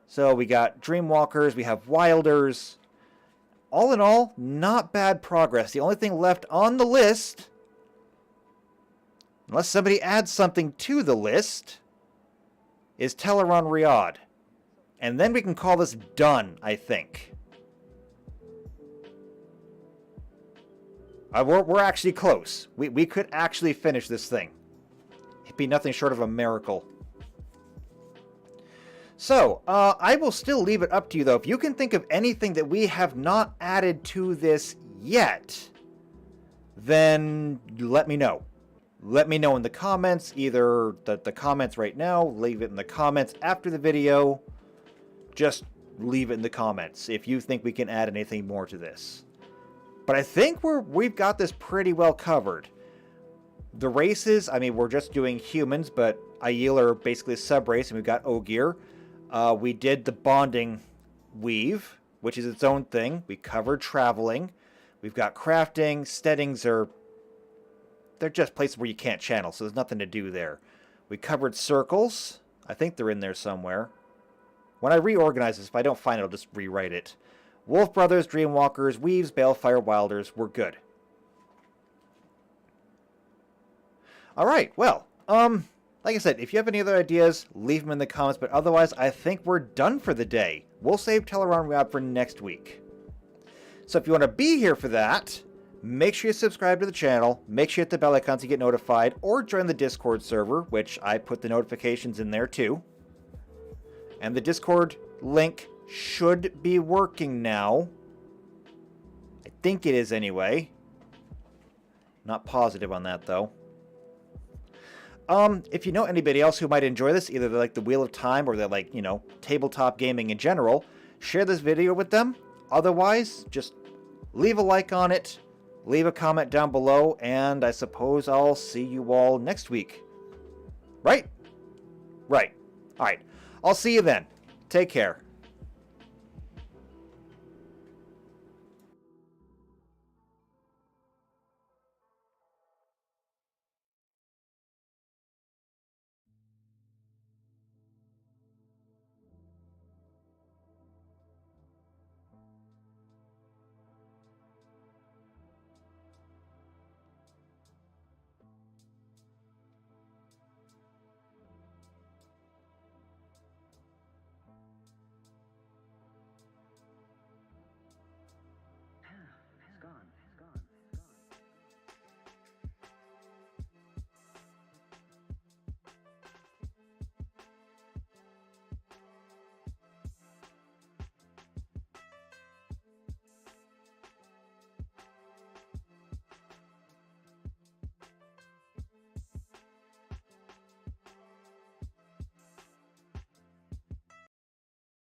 So, we got Dreamwalkers, we have Wilders. All in all, not bad progress. The only thing left on the list, unless somebody adds something to the list, is Teleron Riyadh. And then we can call this done, I think. We're actually close. We could actually finish this thing. It'd be nothing short of a miracle. So, I will still leave it up to you, though. If you can think of anything that we have not added to this yet, then let me know. Let me know in the comments, either the comments right now, leave it in the comments after the video. Just leave it in the comments if you think we can add anything more to this. But I think we've got this pretty well covered. The races, I mean, we're just doing humans, but Aiel are basically a sub-race, and we've got Ogier. We did the bonding weave, which is its own thing. We covered traveling. We've got crafting. Steadings they're just places where you can't channel, so there's nothing to do there. We covered circles. I think they're in there somewhere. When I reorganize this, if I don't find it, I'll just rewrite it. Wolf Brothers, Dreamwalkers, Weaves, Balefire, Wilders. We're good. Alright, well, like I said, if you have any other ideas, leave them in the comments, but otherwise, I think we're done for the day. We'll save Teleron Riyadh for next week. So if you want to be here for that, make sure you subscribe to the channel, make sure you hit the bell icon to get notified, or join the Discord server, which I put the notifications in there too. And the Discord link should be working now. I think it is anyway. Not positive on that though. If you know anybody else who might enjoy this, either they like the Wheel of Time or they like, you know, tabletop gaming in general, share this video with them. Otherwise, just leave a like on it, leave a comment down below, and I suppose I'll see you all next week. Right? Right. Alright. I'll see you then. Take care.